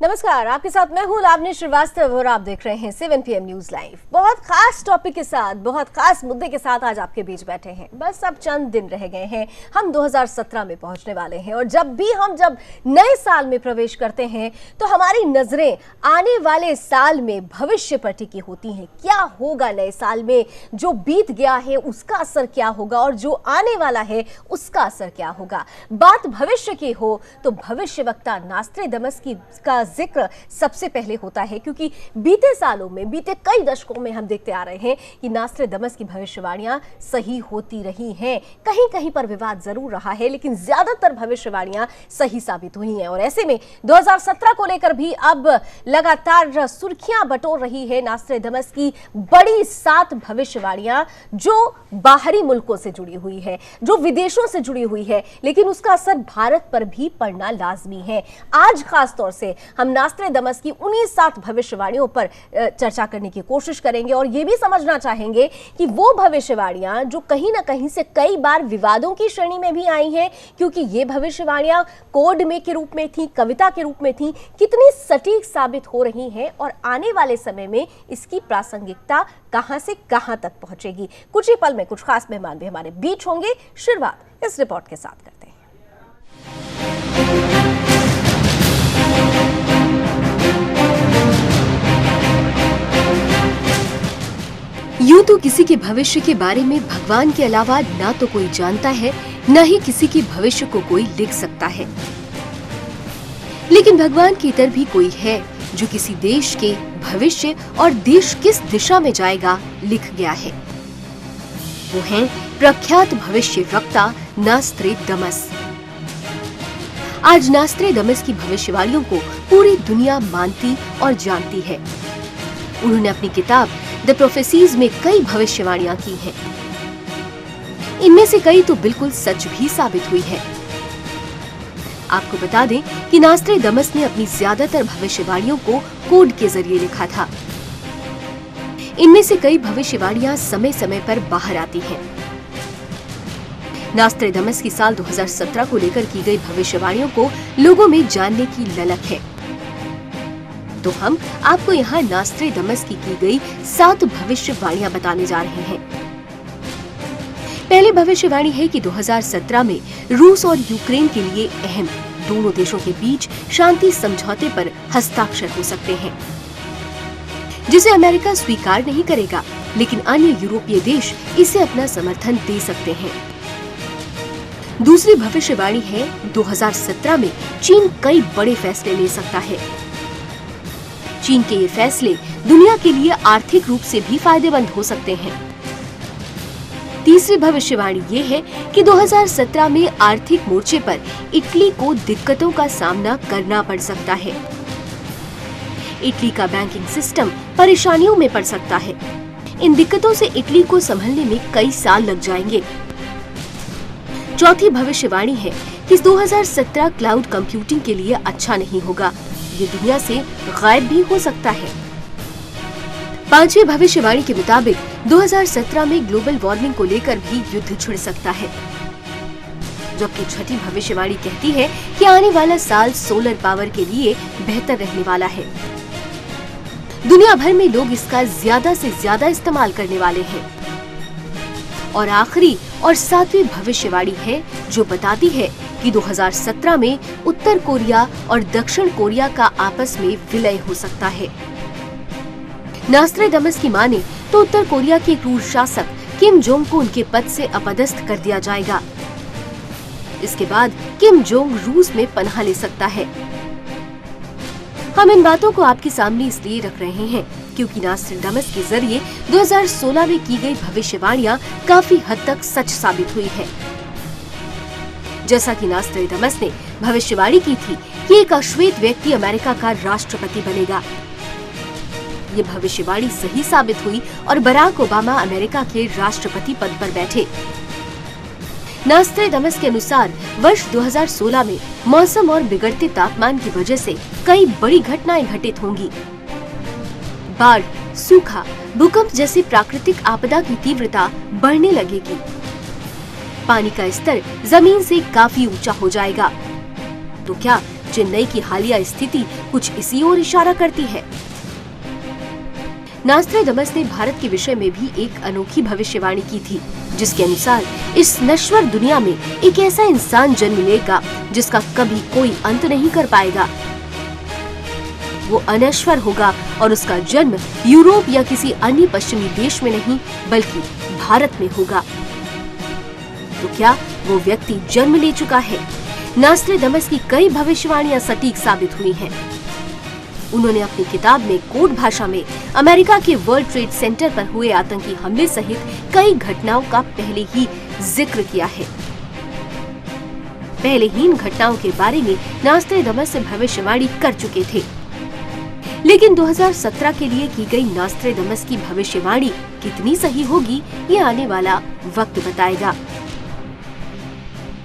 नमस्कार, आपके साथ मैं हूं लावनी श्रीवास्तव और आप देख रहे हैं 7 PM न्यूज लाइव। बहुत खास टॉपिक के साथ, बहुत खास मुद्दे के साथ आज आपके बीच बैठे हैं। बस अब चंद दिन रह गए हैं, हम 2017 में पहुंचने वाले हैं और जब नए साल में प्रवेश करते हैं तो हमारी नजरें आने वाले साल में भविष्य पर टिकी होती हैं। क्या होगा नए साल में? जो बीत गया है उसका असर क्या होगा और जो आने वाला है उसका असर क्या होगा? बात भविष्य की हो तो भविष्यवक्ता नास्ट्रेडमस का जिक्र सबसे पहले होता है, क्योंकि बीते सालों में, बीते कई दशकों में हम देखते आ रहे हैं कि नास्ट्रेडमस की भविष्यवाणियां सही होती रही हैं। कहीं कहीं पर विवाद जरूर रहा है, लेकिन ज्यादातर भविष्यवाणियां सही साबित हुई हैं। और ऐसे में 2017 को लेकर भी अब लगातार सुर्खियां बटोर रही है नास्ट्रेडमस की बड़ी 7 भविष्यवाणियां, जो बाहरी मुल्कों से जुड़ी हुई है, जो विदेशों से जुड़ी हुई है, लेकिन उसका असर भारत पर भी पड़ना लाजमी है। आज खासतौर से हम नास्ट्रेडमस की उन्हीं 7 भविष्यवाणियों पर चर्चा करने की कोशिश करेंगे और यह भी समझना चाहेंगे कि वो भविष्यवाणियां जो कहीं ना कहीं से कई बार विवादों की श्रेणी में भी आई हैं, क्योंकि ये भविष्यवाणियां कोड में के रूप में थी, कविता के रूप में थी, कितनी सटीक साबित हो रही हैं और आने वाले समय में इसकी प्रासंगिकता कहां से कहां तक पहुंचेगी। कुछ ही पल में कुछ खास मेहमान भी हमारे बीच होंगे। शुरुआत इस रिपोर्ट के साथ करते हैं। यूं तो किसी के भविष्य के बारे में भगवान के अलावा ना तो कोई जानता है, न ही किसी के भविष्य को कोई लिख सकता है। लेकिन भगवान की तरह भी कोई है जो किसी देश के भविष्य और देश किस दिशा में जाएगा लिख गया है। वो हैं प्रख्यात भविष्यवक्ता नास्ट्रेडमस। आज नास्ट्रेडमस की भविष्यवाणियों को पूरी दुनिया मानती और जानती है। उन्होंने अपनी किताब द प्रोफेसीज में कई भविष्यवाणियां की हैं। इनमें से कई तो बिल्कुल सच भी साबित हुई है। आपको बता दें कि नास्ट्रेडमस ने अपनी ज्यादातर भविष्यवाणियों को कोड के जरिए लिखा था। इनमें से कई भविष्यवाणियां समय समय पर बाहर आती हैं। नास्ट्रेडमस की साल 2017 को लेकर की गई भविष्यवाणियों को लोगों में जानने की ललक है, तो हम आपको यहाँ नास्ट्रेडमस की गई 7 भविष्यवाणियां बताने जा रहे हैं। पहली भविष्यवाणी है कि 2017 में रूस और यूक्रेन के लिए अहम दोनों देशों के बीच शांति समझौते पर हस्ताक्षर हो सकते हैं, जिसे अमेरिका स्वीकार नहीं करेगा, लेकिन अन्य यूरोपीय देश इसे अपना समर्थन दे सकते हैं। दूसरी भविष्यवाणी है 2017 में चीन कई बड़े फैसले ले सकता है। चीन के ये फैसले दुनिया के लिए आर्थिक रूप से भी फायदेमंद हो सकते हैं। तीसरी भविष्यवाणी ये है कि 2017 में आर्थिक मोर्चे पर इटली को दिक्कतों का सामना करना पड़ सकता है। इटली का बैंकिंग सिस्टम परेशानियों में पड़ सकता है। इन दिक्कतों से इटली को संभलने में कई साल लग जाएंगे। चौथी भविष्यवाणी है कि 2017 क्लाउड कंप्यूटिंग के लिए अच्छा नहीं होगा, ये दुनिया से गायब भी हो सकता है। पांचवी भविष्यवाणी के मुताबिक 2017 में ग्लोबल वार्मिंग को लेकर भी युद्ध छिड़ सकता है, जबकि छठी भविष्यवाणी कहती है कि आने वाला साल सोलर पावर के लिए बेहतर रहने वाला है। दुनिया भर में लोग इसका ज्यादा से ज्यादा इस्तेमाल करने वाले हैं। और आखिरी और 7वीं भविष्यवाणी है जो बताती है कि 2017 में उत्तर कोरिया और दक्षिण कोरिया का आपस में विलय हो सकता है। नास्ट्रेडमस की माने तो उत्तर कोरिया के क्रूर शासक किम जोंग को उनके पद से अपदस्थ कर दिया जाएगा। इसके बाद किम जोंग रूस में पनाह ले सकता है। हम इन बातों को आपके सामने इसलिए रख रहे हैं क्योंकि नास्ट्रेडमस के जरिए 2016 में की गई भविष्यवाणियां काफी हद तक सच साबित हुई है। जैसा कि नास्ट्रेडमस ने भविष्यवाणी की थी कि एक अश्वेत व्यक्ति अमेरिका का राष्ट्रपति बनेगा। ये भविष्यवाणी सही साबित हुई और बराक ओबामा अमेरिका के राष्ट्रपति पद पर बैठे। नास्ट्रेडमस के अनुसार वर्ष 2016 में मौसम और बिगड़ते तापमान की वजह से कई बड़ी घटनाएं घटित होंगी। बाढ़, सूखा, भूकंप जैसी प्राकृतिक आपदा की तीव्रता बढ़ने लगेगी। पानी का स्तर जमीन से काफी ऊंचा हो जाएगा। तो क्या चेन्नई की हालिया स्थिति कुछ इसी ओर इशारा करती है। नास्ट्रेडमस ने भारत के विषय में भी एक अनोखी भविष्यवाणी की थी, जिसके अनुसार इस नश्वर दुनिया में एक ऐसा इंसान जन्म लेगा जिसका कभी कोई अंत नहीं कर पाएगा। वो अनश्वर होगा और उसका जन्म यूरोप या किसी अन्य पश्चिमी देश में नहीं बल्कि भारत में होगा। तो क्या वो व्यक्ति जन्म ले चुका है? नास्ट्रेडमस की कई भविष्यवाणियां सटीक साबित हुई हैं। उन्होंने अपनी किताब में कोड भाषा में अमेरिका के वर्ल्ड ट्रेड सेंटर पर हुए आतंकी हमले सहित कई घटनाओं का पहले ही जिक्र किया है। पहले ही इन घटनाओं के बारे में नास्ट्रेडमस से भविष्यवाणी कर चुके थे, लेकिन 2017 के लिए की गई नास्ट्रेडमस की भविष्यवाणी कितनी सही होगी, ये आने वाला वक्त बताएगा।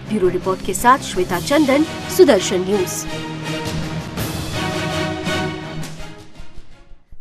ब्यूरो रिपोर्ट के साथ श्वेता चंदन, सुदर्शन न्यूज।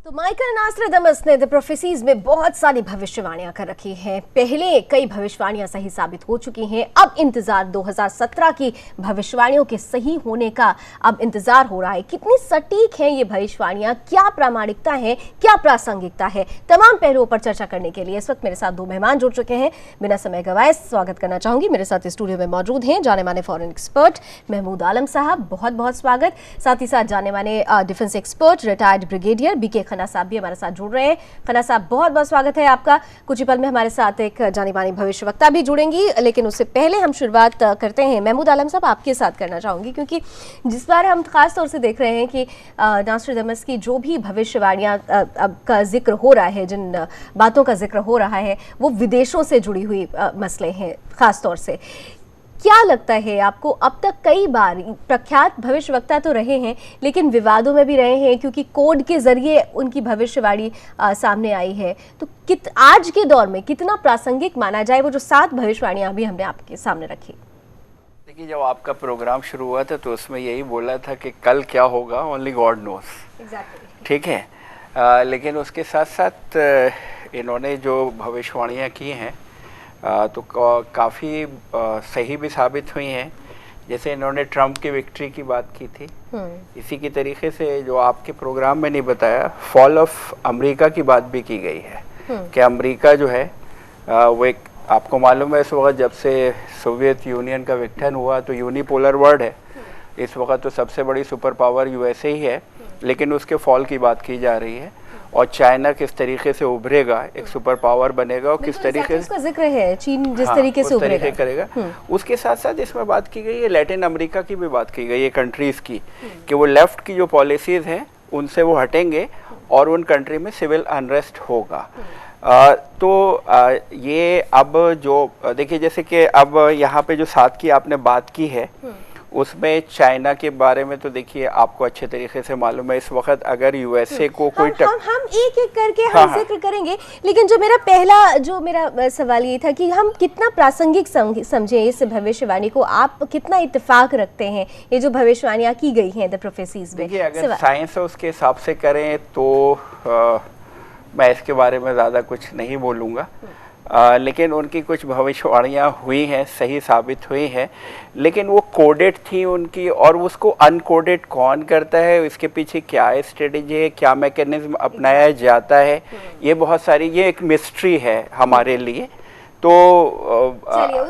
तो माइकल नास्ट्रेडमस ने द प्रोफेसीज में बहुत सारी भविष्यवाणियां कर रखी हैं। पहले कई भविष्यवाणियां सही साबित हो चुकी हैं। अब इंतजार 2017 की भविष्यवाणियों के सही होने का अब इंतजार हो रहा है। कितनी सटीक हैं ये भविष्यवाणियां, क्या प्रामाणिकता है, क्या प्रासंगिकता है, तमाम पहलुओं पर चर्चा करने के लिए इस वक्त मेरे साथ दो मेहमान जुड़ चुके हैं। बिना समय गवाए स्वागत करना चाहूंगी। मेरे साथ स्टूडियो में मौजूद हैं जाने माने फॉरेन एक्सपर्ट महमूद आलम साहब, बहुत बहुत स्वागत। साथ ही साथ जाने माने defence expert retired brigadier B K Khanna साहब भी हमारे साथ जुड़ रहे हैं। खन्ना साहब, बहुत बहुत स्वागत है आपका। कुछ ही पल में हमारे साथ एक जानी मानी भविष्यवक्ता भी जुड़ेंगी, लेकिन उससे पहले हम शुरुआत करते हैं महमूद आलम साहब आपके साथ करना चाहूंगी, क्योंकि जिस बार हम खास तौर से देख रहे हैं कि नास्ट्रेडमस की जो भी भविष्यवाणियां का जिक्र हो रहा है, जिन बातों का जिक्र हो रहा है, वो विदेशों से जुड़ी हुई मसले हैं खास तौर से। क्या लगता है आपको, अब तक कई बार प्रख्यात भविष्यवक्ता तो रहे हैं लेकिन विवादों में भी रहे हैं, क्योंकि कोड के जरिए उनकी भविष्यवाणी सामने आई है, तो आज के दौर में कितना प्रासंगिक माना जाए वो जो 7 भविष्यवाणियां अभी हमने आपके सामने रखी? देखिए, जब आपका प्रोग्राम शुरू हुआ था तो उसमें यही बोला था कि कल क्या होगा ओनली गॉड नोस। ठीक है, लेकिन उसके साथ साथ इन्होंने जो भविष्यवाणियाँ की हैं तो काफ़ी सही भी साबित हुई हैं। जैसे इन्होंने ट्रम्प की विक्ट्री की बात की थी, इसी की तरीके से जो आपके प्रोग्राम में नहीं बताया, फॉल ऑफ अमेरिका की बात भी की गई है कि अमेरिका जो है वो एक, आपको मालूम है इस वक्त जब से सोवियत यूनियन का विघटन हुआ तो यूनिपोलर वर्ल्ड है। इस वक्त तो सबसे बड़ी सुपर पावर यूएसए ही है, लेकिन उसके फॉल की बात की जा रही है और चाइना किस तरीके से उभरेगा, एक सुपर पावर बनेगा और किस तरीके से जिक्र है, चीन जिस तरीके से उभरेगा करेगा। उसके साथ साथ इसमें बात की गई है लैटिन अमेरिका की भी बात की गई है, कंट्रीज की, कि वो लेफ्ट की जो पॉलिसीज हैं उनसे वो हटेंगे और उन कंट्री में सिविल अनरेस्ट होगा। ये अब जो देखिए, जैसे कि अब यहाँ पे जो 7 की आपने बात की है उसमें चाइना के बारे में तो देखिए आपको अच्छे तरीके से मालूम है। इस वक्त अगर यूएसए को कोई हम एक एक करके हम जिक्र करेंगे, लेकिन जो मेरा सवाल ये था कि हम कितना प्रासंगिक समझे इस भविष्यवाणी को, आप कितना इत्तेफाक रखते हैं ये जो भविष्यवाणियां की गई हैं द प्रोफेसीज में? देखिए, अगर साइंस उसके हिसाब से करें तो मैं इसके बारे में ज़्यादा कुछ नहीं बोलूँगा, लेकिन उनकी कुछ भविष्यवाणियाँ हुई हैं, सही साबित हुई हैं, लेकिन वो कोडेड थी उनकी, और उसको अनकोडेड कौन करता है, इसके पीछे क्या स्ट्रेटेजी है, क्या मैकेनिज्म अपनाया जाता है, ये बहुत सारी, ये एक मिस्ट्री है हमारे लिए। तो चलिए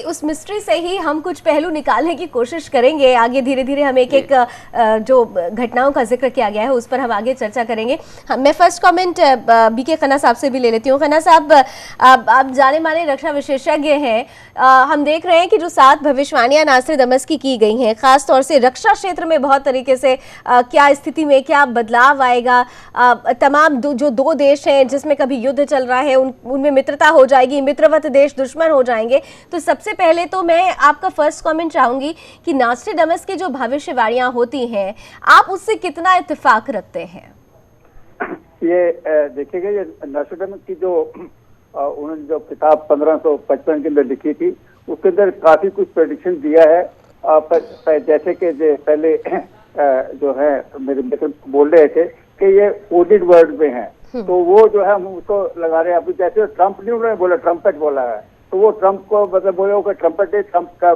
उस मिस्ट्री से ही हम कुछ पहलू निकालने की कोशिश करेंगे। आगे धीरे धीरे हम एक जो घटनाओं का जिक्र किया गया है उस पर हम आगे चर्चा करेंगे। मैं फर्स्ट कमेंट बीके खन्ना साहब से भी ले लेती हूँ। खन्ना साहब, आप जाने माने रक्षा विशेषज्ञ हैं, हम देख रहे हैं कि जो 7 भविष्यवाणियां नास्ट्रेडमस की गई हैं, खास तौर से रक्षा क्षेत्र में बहुत तरीके से क्या स्थिति में क्या बदलाव आएगा, तमाम जो 2 देश हैं जिसमें कभी युद्ध चल रहा है उनमें मित्रता हो जाएगी, मित्रवत देश दुश्मन हो जाएंगे। तो सबसे पहले तो मैं आपका फर्स्ट कमेंट चाहूंगी कि नास्ट्रेडमस की जो भविष्यवाणियां होती हैं आप उससे कितना इत्तेफाक रखते हैं? ये देखिएगा, ये नास्ट्रेडमस की जो उन्होंने जो किताब 1555 के अंदर लिखी थी उसके अंदर काफी कुछ प्रेडिक्शन दिया है। जैसे कि पहले जो है मेरे मित्र बोल रहे थे कि ये कोडेड वर्ड में है, तो वो जो है हम उसको लगा रहे हैं। अभी जैसे ट्रम्प नहीं उन्होंने बोला, ट्रम्पेट बोला है, तो वो ट्रम्प को मतलब बोले कि ट्रम्पेट ट्रम्प का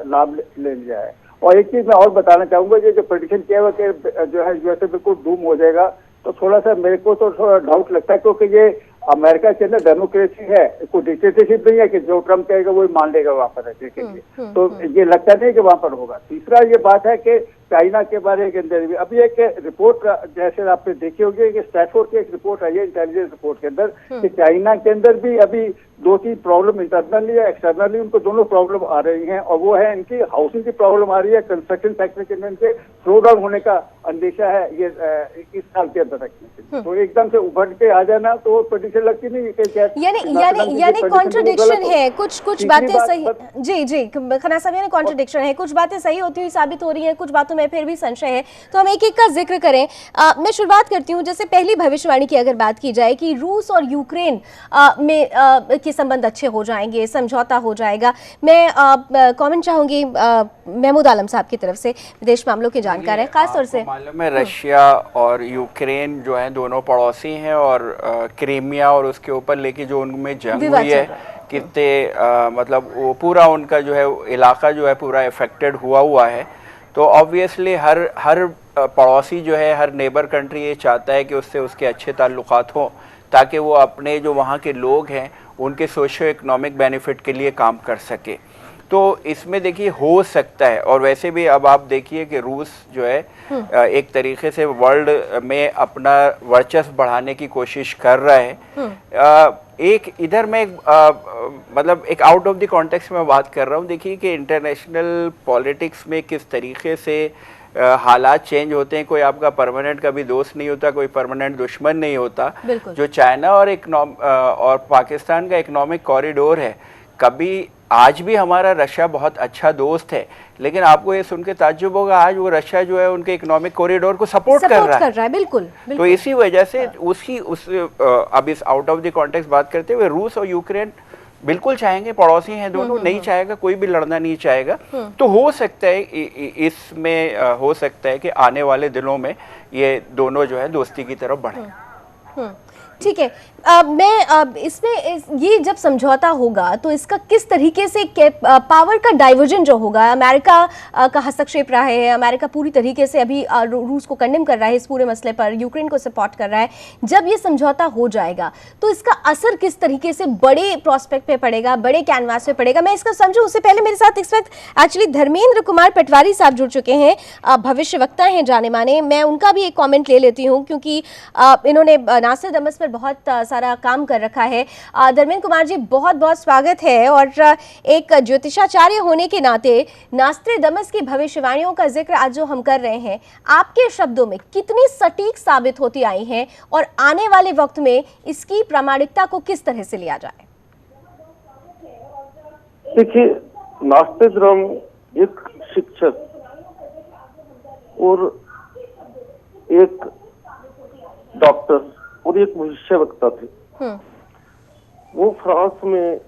लाभ ले लिया है। और एक चीज मैं और बताना चाहूंगा, ये जो प्रेडिक्शन किया हुआ कि जो है यूएसए बिल्कुल डूम हो जाएगा, तो थोड़ा सा मेरे को तो थोड़ा डाउट लगता है, क्योंकि ये अमेरिका के अंदर डेमोक्रेसी है, कोई डिक्टेटरशिप नहीं है कि जो ट्रम्प कहेगा वही मान लेगा वहां पर रहने के लिए। तो ये लगता नहीं कि वहां पर होगा। तीसरा ये बात है कि चाइना के बारे के अंदर भी अभी एक रिपोर्ट जैसे आपने देखी होगी कि स्टैटफोर्ड की एक रिपोर्ट आई है इंटेलिजेंस रिपोर्ट के अंदर कि चाइना के अंदर भी अभी 2-3 प्रॉब्लम इंटरनली या एक्सटर्नली उनको दोनों प्रॉब्लम आ रही हैं, और वो है इनकी हाउसिंग की प्रॉब्लम आ रही है, कंस्ट्रक्शन सेक्टर के अंदर इनके स्लो डाउन होने का अंदेशा है ये 21 साल के अंदर रखने। तो एकदम से उभर के आ जाना तो प्रेडिक्शन लगती नहीं है, यानी कॉन्ट्रडिक्शन है, कुछ बातें सही, जी खन्ना साहब, यानी कॉन्ट्रडिक्शन है, कुछ बातें सही होती हुई साबित हो रही है, कुछ बातों में फिर भी संशय है। तो हम एक एक का जिक्र करें। मैं शुरुआत करती हूँ, जैसे पहली भविष्यवाणी की अगर बात की जाए कि रूस और यूक्रेन में के संबंध अच्छे हो जाएंगे, समझौता हो जाएगा, मैं कमेंट चाहूंगी महमूद आलम साहब की तरफ से, विदेश मामलों के जानकार हैं, खासतौर से मालूम है रशिया और यूक्रेन जो है दोनों पड़ोसी हैं, और क्रीमिया और उसके ऊपर लेके जो उनमें जंग हुई है, कितने मतलब वो पूरा उनका जो है इलाका जो है पूरा इफेक्टेड हुआ है। तो ऑब्वियसली हर पड़ोसी जो है, हर नेबर कंट्री ये चाहता है कि उससे उसके अच्छे ताल्लुकात हों, ताकि वो अपने जो वहाँ के लोग हैं उनके सोशो इकोनॉमिक बेनिफिट के लिए काम कर सके। तो इसमें देखिए हो सकता है, और वैसे भी अब आप देखिए कि रूस जो है एक तरीके से वर्ल्ड में अपना वर्चस्व बढ़ाने की कोशिश कर रहा है। एक इधर में मतलब एक आउट ऑफ द कॉन्टेक्स्ट में बात कर रहा हूँ। देखिए कि इंटरनेशनल पॉलिटिक्स में किस तरीके से हालात चेंज होते हैं। कोई आपका परमानेंट कभी दोस्त नहीं होता, कोई परमानेंट दुश्मन नहीं होता। जो चाइना और पाकिस्तान का इकोनॉमिक कॉरिडोर है, कभी आज भी हमारा रशिया बहुत अच्छा दोस्त है, लेकिन आपको ये सुन के ताज्जुब होगा आज वो रशिया जो है उनके इकोनॉमिक कॉरिडोर को सपोर्ट कर रहा है। बिल्कुल। तो इसी वजह से अब इस आउट ऑफ द कॉन्टेक्स्ट बात करते हुए रूस और यूक्रेन बिल्कुल चाहेंगे, पड़ोसी हैं दोनों, नहीं चाहेगा कोई भी लड़ना नहीं चाहेगा। तो हो सकता है इसमें हो सकता है कि आने वाले दिनों में ये दोनों जो है दोस्ती की तरफ बढ़े। ठीक है। मैं इसमें ये जब समझौता होगा तो इसका किस तरीके से पावर का डाइवर्जन जो होगा, अमेरिका का हस्तक्षेप रहा है, अमेरिका पूरी तरीके से अभी रूस को कंडेम कर रहा है इस पूरे मसले पर, यूक्रेन को सपोर्ट कर रहा है। जब ये समझौता हो जाएगा तो इसका असर किस तरीके से बड़े प्रोस्पेक्ट पे पड़ेगा, बड़े कैनवास पे पड़ेगा, मैं इसका समझूं उससे पहले मेरे साथ इस वक्त एक्चुअली धर्मेंद्र कुमार पटवारी साहब जुड़ चुके हैं, भविष्यवक्ता हैं जाने माने। मैं उनका भी एक कॉमेंट ले लेती हूँ क्योंकि इन्होंने नासिर दमस पर बहुत सारा काम कर रखा है। धर्मेंद्र कुमार जी, बहुत बहुत स्वागत है। और एक ज्योतिषाचार्य होने के नाते नास्ट्रेडमस की भविष्यवाणियों का जिक्र आज जो हम कर रहे हैं, आपके शब्दों में कितनी सटीक साबित होती आई हैं और आने वाले वक्त में इसकी प्रामाणिकता को किस तरह से लिया जाए? देखिए, नास्ट्रेडमस एक शिक्षक और एक डॉक्टर और एक भविष्यवक्ता थे। वो फ्रांस में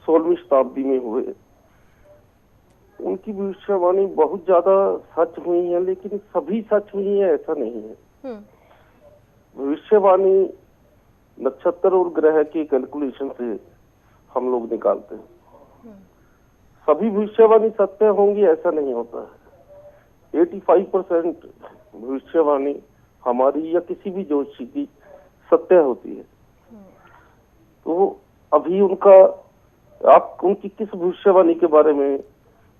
16वीं शताब्दी में हुए। उनकी भविष्यवाणी बहुत ज्यादा सच हुई है, लेकिन सभी सच हुई है ऐसा नहीं है। भविष्यवाणी नक्षत्र और ग्रह के कैलकुलेशन से हम लोग निकालते हैं। सभी भविष्यवाणी सत्य होंगी ऐसा नहीं होता है। 85% भविष्यवाणी हमारी या किसी भी ज्योतिषी की सत्य होती है। तो अभी आप उनकी किस भविष्यवाणी के बारे में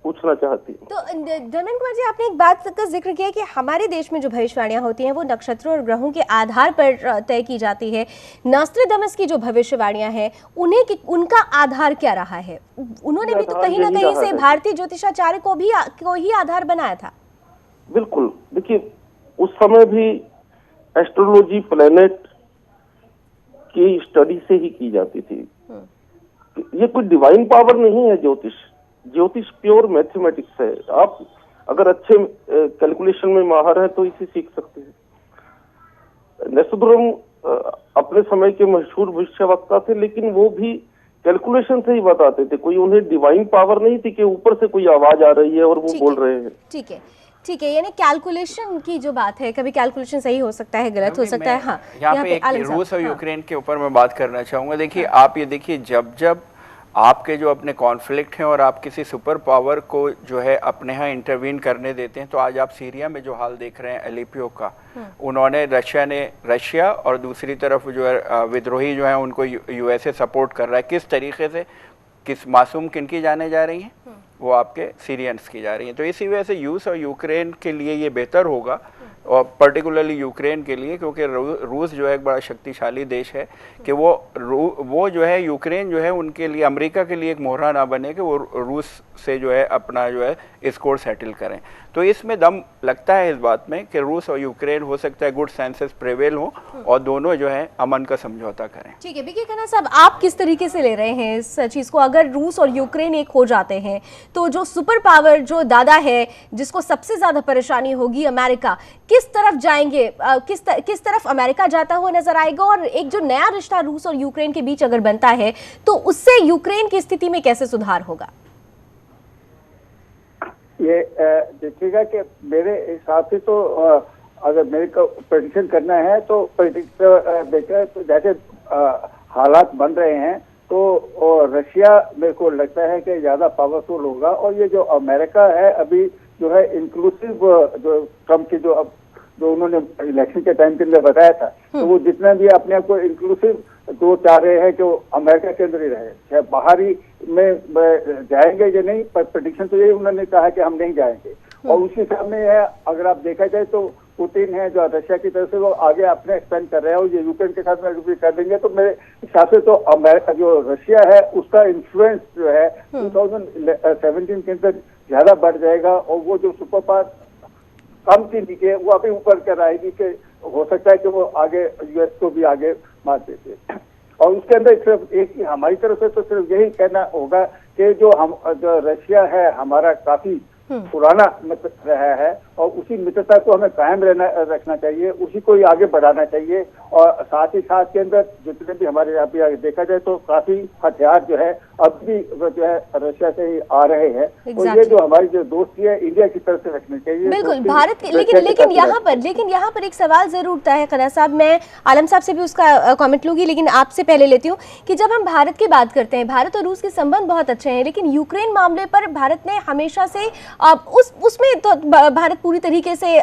पूछना चाहती हैं? तो धर्मेंद्र कुमार जी, आपने एक बात का जिक्र किया कि हमारे देश में जो भविष्यवाणियां होती हैं वो नक्षत्रों और ग्रहों के आधार पर तय की जाती है। नास्ट्रेडमस की जो भविष्यवाणियां हैं उनका आधार क्या रहा है? उन्होंने भी तो कहीं ना कहीं से भारतीय ज्योतिषाचार्य को ही आधार बनाया था। बिल्कुल। देखिए, उस समय भी एस्ट्रोलॉजी प्लेनेट की स्टडी से ही की जाती थी। ये कोई डिवाइन पावर नहीं है। ज्योतिष प्योर मैथमेटिक्स है। आप अगर अच्छे कैलकुलेशन में माहिर है तो इसे सीख सकते हैं। नास्ट्रेडमस अपने समय के मशहूर भविष्यवक्ता थे, लेकिन वो भी कैलकुलेशन से ही बताते थे। कोई उन्हें डिवाइन पावर नहीं थी कि ऊपर से कोई आवाज आ रही है और वो बोल रहे हैं। ठीक है, यानी कैलकुलेशन की जो बात है, कभी कैलकुलेशन सही हो सकता है, गलत हो सकता है। हाँ, यहाँ पे एक रूस और यूक्रेन के ऊपर मैं बात करना चाहूंगा। देखिए, आप ये देखिए, जब आपके जो अपने कॉन्फ्लिक्ट हैं और आप किसी सुपर पावर को जो है अपने यहाँ इंटरवीन करने देते हैं। तो आज आप सीरिया में जो हाल देख रहे हैं एलेपियो का, उन्होंने रशिया और दूसरी तरफ जो है विद्रोही जो है उनको यूएसए सपोर्ट कर रहा है। किस तरीके से, किस मासूम किनकी जाने जा रही हैं? वो आपके सीरियंस की जा रही हैं। तो इसी वजह से रूस और यूक्रेन के लिए ये बेहतर होगा, और पर्टिकुलरली यूक्रेन के लिए, क्योंकि रूस जो है एक बड़ा शक्तिशाली देश है, कि वो जो है यूक्रेन जो है उनके लिए, अमेरिका के लिए एक मोहरा ना बने कि वो रूस से जो है अपना जो है स्कोर सेटल करें। तो इसमें दम लगता है इस बात में कि रूस और यूक्रेन हो सकता है गुड सेंसेस प्रेवेल हो और दोनों जो है अमन का समझौता करें। ठीक है, बीके खन्ना साहब, आप किस तरीके से ले रहे हैं इस चीज को? अगर रूस और यूक्रेन एक हो जाते हैं तो जो सुपर पावर, जो दादा है जिसको सबसे ज्यादा परेशानी होगी, अमेरिका, किस तरफ जाएंगे? किस तरफ अमेरिका जाता हुआ नजर आएगा? और एक जो नया रिश्ता रूस और यूक्रेन के बीच अगर बनता है तो उससे यूक्रेन की स्थिति में कैसे सुधार होगा? ये देखिएगा कि मेरे हिसाब से तो अगर मेरे को प्रेडिक्शन करना है तो देखा तो जैसे हालात बन रहे हैं तो रशिया मेरे को लगता है कि ज्यादा पावरफुल होगा, और ये जो अमेरिका है अभी जो है इंक्लूसिव, जो ट्रम्प की जो उन्होंने इलेक्शन के टाइम के अंदर बताया था, तो वो जितना भी अपने आप को इंक्लूसिव जो चाह रहे हैं कि वो अमेरिका के अंदर ही रहे, चाहे बाहरी में जाएंगे या नहीं, पर प्रेडिक्शन तो यही उन्होंने कहा कि हम नहीं जाएंगे। और उसी सामने है, अगर आप देखा जाए तो पुतिन है जो रशिया की तरफ से वो आगे अपने एक्सपेंड कर रहे हैं, और ये यूक्रेन के साथ में भी कर देंगे। तो मेरे हिसाब से तो अमेरिका, जो रशिया है उसका इन्फ्लुएंस जो है 2017 के अंदर ज्यादा बढ़ जाएगा, और वो जो सुपर पावर कम थी नीचे वो अभी ऊपर कर आएगी कि हो सकता है कि वो आगे यूएस को भी आगे मार देते। और उसके अंदर सिर्फ एक ही हमारी तरफ से तो सिर्फ यही कहना होगा कि जो रशिया है हमारा काफी पुराना मित्र रहा है, और उसी मित्रता को हमें कायम रखना चाहिए, उसी को ही आगे बढ़ाना चाहिए। और साथ ही साथ के अंदर जितने भी हमारे यहाँ पे देखा जाए तो काफी हथियार जो है अब भी जो है रशिया से ही आ रहे हैं। और ये जो हमारी जो दोस्ती है इंडिया की तरफ से रखनी चाहिए। बिल्कुल, भारत के, लेकिन यहाँ पर एक सवाल जरूर उठता है खन्ना साहब, मैं आलम साहब से भी उसका कमेंट लूंगी, लेकिन आपसे पहले लेती हूँ कि जब हम भारत की बात करते हैं, भारत और रूस के संबंध बहुत अच्छे हैं, लेकिन यूक्रेन मामले पर भारत ने हमेशा से उसमें तो भारत पूरी तरीके से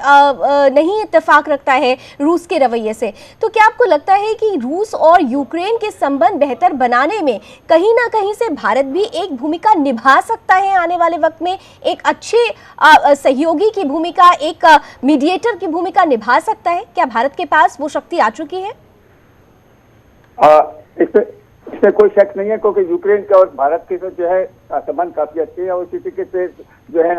नहीं इत्तेफाक रखता है रूस के रवैये से। तो क्या आपको लगता है कि रूस और यूक्रेन के संबंध बेहतर बनाने में कहीं ना कहीं से भारत भी एक भूमिका निभा सकता है आने वाले वक्त में? एक अच्छे सहयोगी की भूमिका, एक मीडिएटर की भूमिका निभा सकता है? क्या भारत के पास वो शक्ति आ चुकी है? इसमें कोई शक नहीं है, क्योंकि यूक्रेन का और भारत के साथ जो है संबंध काफी अच्छे हैं, और इसी तरीके से जो है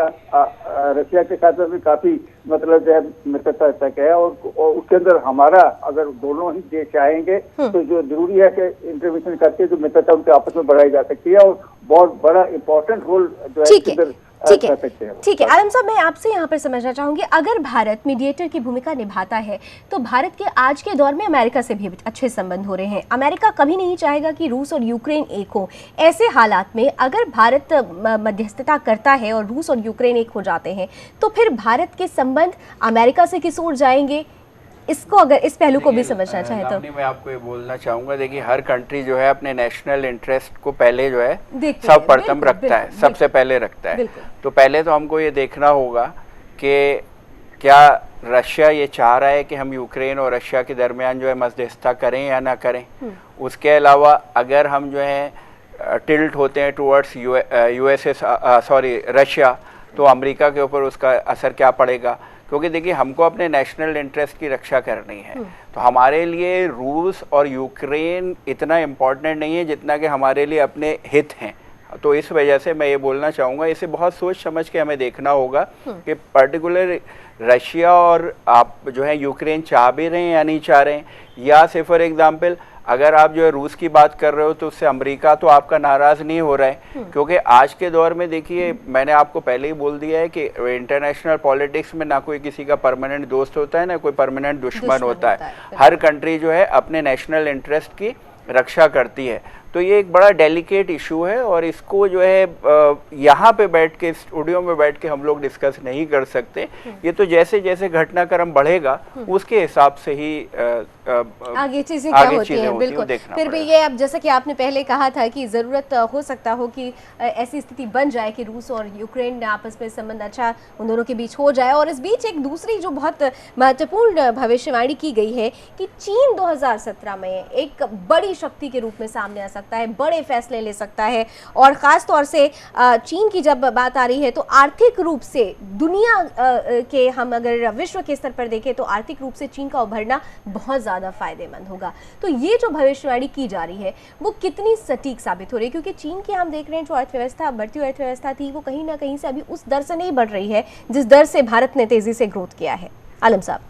रशिया के साथ भी काफी मतलब जो है मित्रता तक है। और उसके अंदर हमारा अगर दोनों ही देश चाहेंगे तो जो जरूरी है कि इंटरवेंशन करके जो मित्रता उनके आपस में बढ़ाई जा सकती है, और बहुत बड़ा इंपॉर्टेंट रोल जो है ठीक है आलम साहब, मैं आपसे यहाँ पर समझना चाहूंगी, अगर भारत मीडिएटर की भूमिका निभाता है तो भारत के आज के दौर में अमेरिका से भी अच्छे संबंध हो रहे हैं। अमेरिका कभी नहीं चाहेगा कि रूस और यूक्रेन एक हो। ऐसे हालात में अगर भारत मध्यस्थता करता है और रूस और यूक्रेन एक हो जाते हैं तो फिर भारत के संबंध अमेरिका से किस ओर जाएंगे? इसको अगर इस पहलू को भी समझना चाहे तो मैं आपको ये बोलना चाहूंगा, देखिए हर कंट्री जो है अपने नेशनल इंटरेस्ट को पहले जो है सर्वप्रथम रखता है, सबसे पहले रखता है। तो पहले तो हमको ये देखना होगा कि क्या रशिया ये चाह रहा है कि हम यूक्रेन और रशिया के दरमियान जो है मध्यस्थता करें या ना करें। उसके अलावा अगर हम जो है टिल्ट होते हैं टुवर्ड्स रशिया, तो अमेरिका के ऊपर उसका असर क्या पड़ेगा? क्योंकि देखिए हमको अपने नेशनल इंटरेस्ट की रक्षा करनी है, तो हमारे लिए रूस और यूक्रेन इतना इम्पोर्टेंट नहीं है जितना कि हमारे लिए अपने हित हैं। तो इस वजह से मैं ये बोलना चाहूँगा, इसे बहुत सोच समझ के हमें देखना होगा कि पर्टिकुलर रशिया और आप जो है यूक्रेन चाह भी रहे हैं या नहीं चाह रहे हैं। या से फॉर एग्जांपल अगर आप जो है रूस की बात कर रहे हो तो उससे अमेरिका तो आपका नाराज़ नहीं हो रहा है, क्योंकि आज के दौर में देखिए मैंने आपको पहले ही बोल दिया है कि इंटरनेशनल पॉलिटिक्स में ना कोई किसी का परमानेंट दोस्त होता है ना कोई परमानेंट दुश्मन होता है। हर कंट्री जो है अपने नेशनल इंटरेस्ट की रक्षा करती है। तो ये एक बड़ा डेलिकेट इशू है और इसको जो है यहाँ पे बैठ के स्टूडियो में बैठ के हम लोग डिस्कस नहीं कर सकते। ये तो जैसे जैसे घटनाक्रम बढ़ेगा उसके हिसाब से ही आगे चीजें क्या होती हैं, बिल्कुल। फिर भी ये, अब जैसा कि आपने पहले कहा था कि ज़रूरत हो सकता हो कि ऐसी स्थिति बन जाए कि रूस और यूक्रेन आपस में संबंध अच्छा उन दोनों के बीच हो जाए। और इस बीच एक दूसरी जो बहुत महत्वपूर्ण भविष्यवाणी की गई है कि चीन 2017 में एक बड़ी शक्ति के रूप में सामने आ सकता है, बड़े फैसले ले सकता है। और ख़ास तौर से चीन की जब बात आ रही है तो आर्थिक रूप से दुनिया के, हम अगर विश्व के स्तर पर देखें तो आर्थिक रूप से चीन का उभरना बहुत ज़्यादा फायदेमंद होगा। तो ये जो भविष्यवाणी की जा रही है वो कितनी सटीक साबित हो रही है, क्योंकि चीन की हम देख रहे हैं जो अर्थव्यवस्था, बढ़ती हुई अर्थव्यवस्था थी, वो कहीं ना कहीं से अभी उस दर से नहीं बढ़ रही है जिस दर से भारत ने तेजी से ग्रोथ किया है। आलम साहब।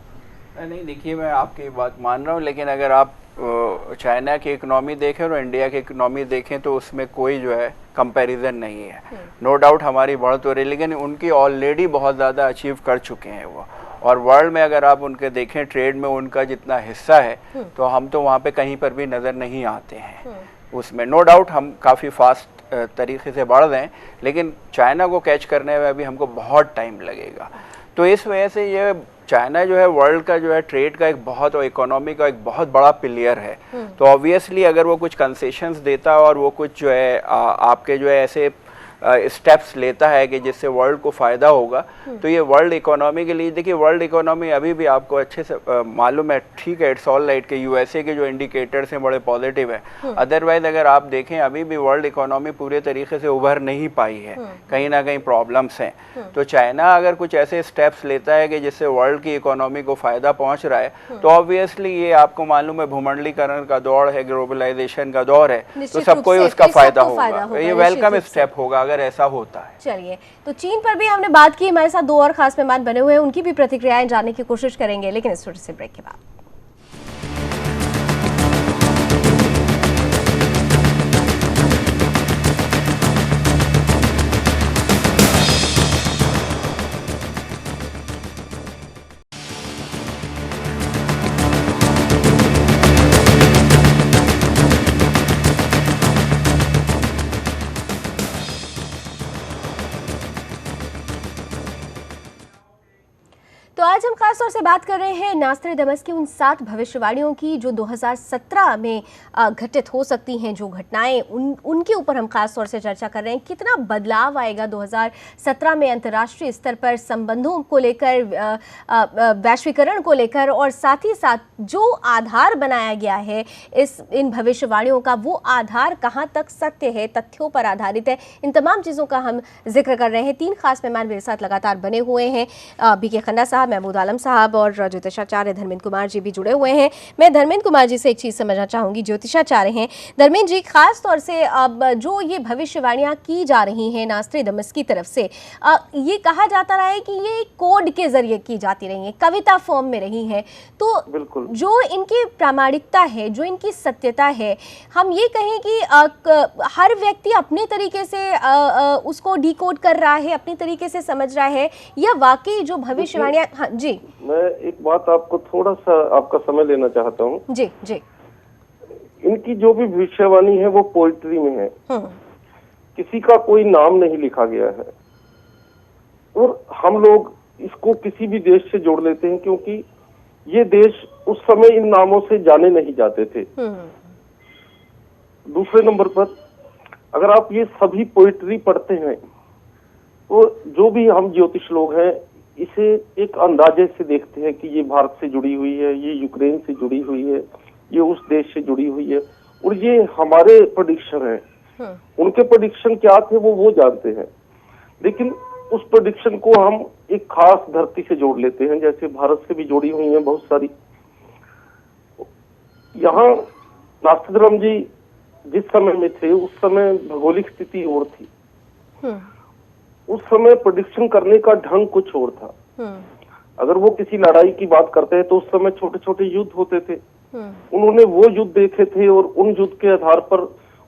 नहीं, देखिए मैं आपकी बात मान रहा हूँ, लेकिन अगर आप चाइना की इकोनॉमी देखें और इंडिया की इकोनॉमी देखें तो उसमें कोई जो है कंपैरिजन नहीं है। नो डाउट हमारी बढ़त हो रही है, लेकिन उनकी ऑलरेडी बहुत ज़्यादा अचीव कर चुके हैं वो। और वर्ल्ड में अगर आप उनके देखें ट्रेड में उनका जितना हिस्सा है तो हम तो वहाँ पे कहीं पर भी नज़र नहीं आते हैं उसमें। नो डाउट हम काफ़ी फास्ट तरीके से बढ़ रहे हैं, लेकिन चाइना को कैच करने में अभी हमको बहुत टाइम लगेगा। तो इस वजह से ये चाइना जो है वर्ल्ड का जो है ट्रेड का एक बहुत, और इकोनॉमी का एक बहुत बड़ा प्लेयर है। तो ऑब्वियसली अगर वो कुछ कंसेशंस देता और वो कुछ जो है आपके जो है ऐसे स्टेप्स लेता है कि जिससे वर्ल्ड को फ़ायदा होगा, तो ये वर्ल्ड इकोनॉमी के लिए, देखिए वर्ल्ड इकोनॉमी अभी भी आपको अच्छे से मालूम है, ठीक है, इट्स ऑल राइट कि यूएसए के जो इंडिकेटर्स हैं बड़े पॉजिटिव है। अदरवाइज अगर आप देखें अभी भी वर्ल्ड इकोनॉमी पूरे तरीके से उभर नहीं पाई है, कहीं ना कहीं प्रॉब्लम्स हैं। तो चाइना अगर कुछ ऐसे स्टेप्स लेता है कि जिससे वर्ल्ड की इकोनॉमी को फ़ायदा पहुँच रहा है, तो ऑब्वियसली ये आपको मालूम है भूमंडलीकरण का दौर है, ग्लोबलाइजेशन का दौर है, तो सबको ही उसका फ़ायदा होगा। ये वेलकम स्टेप होगा अगर ऐसा होता है। चलिए, तो चीन पर भी हमने बात की, हमारे साथ दो और खास मेहमान बने हुए हैं, उनकी भी प्रतिक्रियाएं जानने की कोशिश करेंगे, लेकिन इस छोटे से ब्रेक के बाद। तो आज हम खास तौर से बात कर रहे हैं नास्ट्रेडमस की उन 7 भविष्यवाणियों की जो 2017 में घटित हो सकती हैं, जो घटनाएं उनके ऊपर हम खास तौर से चर्चा कर रहे हैं। कितना बदलाव आएगा 2017 में अंतर्राष्ट्रीय स्तर पर संबंधों को लेकर, वैश्वीकरण को लेकर, और साथ ही साथ जो आधार बनाया गया है इन भविष्यवाणियों का, वो आधार कहाँ तक सत्य है, तथ्यों पर आधारित है, इन तमाम चीज़ों का हम जिक्र कर रहे हैं। 3 खास मेहमान मेरे साथ लगातार बने हुए हैं, बीके खन्ना साहब, महमूद आलम साहब और ज्योतिषाचार्य धर्मेंद्र कुमार जी भी जुड़े हुए हैं। मैं धर्मेंद्र कुमार जी से एक चीज़ समझना चाहूँगी, ज्योतिषाचार्य हैं धर्मेंद्र जी, खास तौर से अब जो ये भविष्यवाणियाँ की जा रही हैं नास्ट्रेडमस की तरफ से, ये कहा जाता रहा है कि ये कोड के जरिए की जाती रही हैं, कविता फॉर्म में रही हैं, तो जो इनकी प्रामाणिकता है, जो इनकी सत्यता है, हम ये कहें कि हर व्यक्ति अपने तरीके से उसको डिकोड कर रहा है, अपनी तरीके से समझ रहा है, या वाकई जो भविष्यवाणियाँ। हाँ जी, मैं एक बात आपको थोड़ा सा आपका समय लेना चाहता हूँ। जी जी। इनकी जो भी भविष्यवाणी है वो पोइट्री में है, किसी का कोई नाम नहीं लिखा गया है, और हम लोग इसको किसी भी देश से जोड़ लेते हैं, क्योंकि ये देश उस समय इन नामों से जाने नहीं जाते थे। दूसरे नंबर पर अगर आप ये सभी पोइट्री पढ़ते हैं तो जो भी हम ज्योतिष लोग हैं इसे एक अंदाजे से देखते हैं कि ये भारत से जुड़ी हुई है, ये यूक्रेन से जुड़ी हुई है, ये उस देश से जुड़ी हुई है, और ये हमारे प्रेडिक्शन है। उनके प्रेडिक्शन क्या थे वो जानते हैं, लेकिन उस प्रेडिक्शन को हम एक खास धरती से जोड़ लेते हैं, जैसे भारत से भी जोड़ी हुई हैं बहुत सारी। यहाँ नास्ट्रेडमस जी जिस समय में थे उस समय भौगोलिक स्थिति और थी, उस समय प्रेडिक्शन करने का ढंग कुछ और था। अगर वो किसी लड़ाई की बात करते हैं तो उस समय छोटे छोटे युद्ध होते थे, उन्होंने वो युद्ध देखे थे और उन युद्ध के आधार पर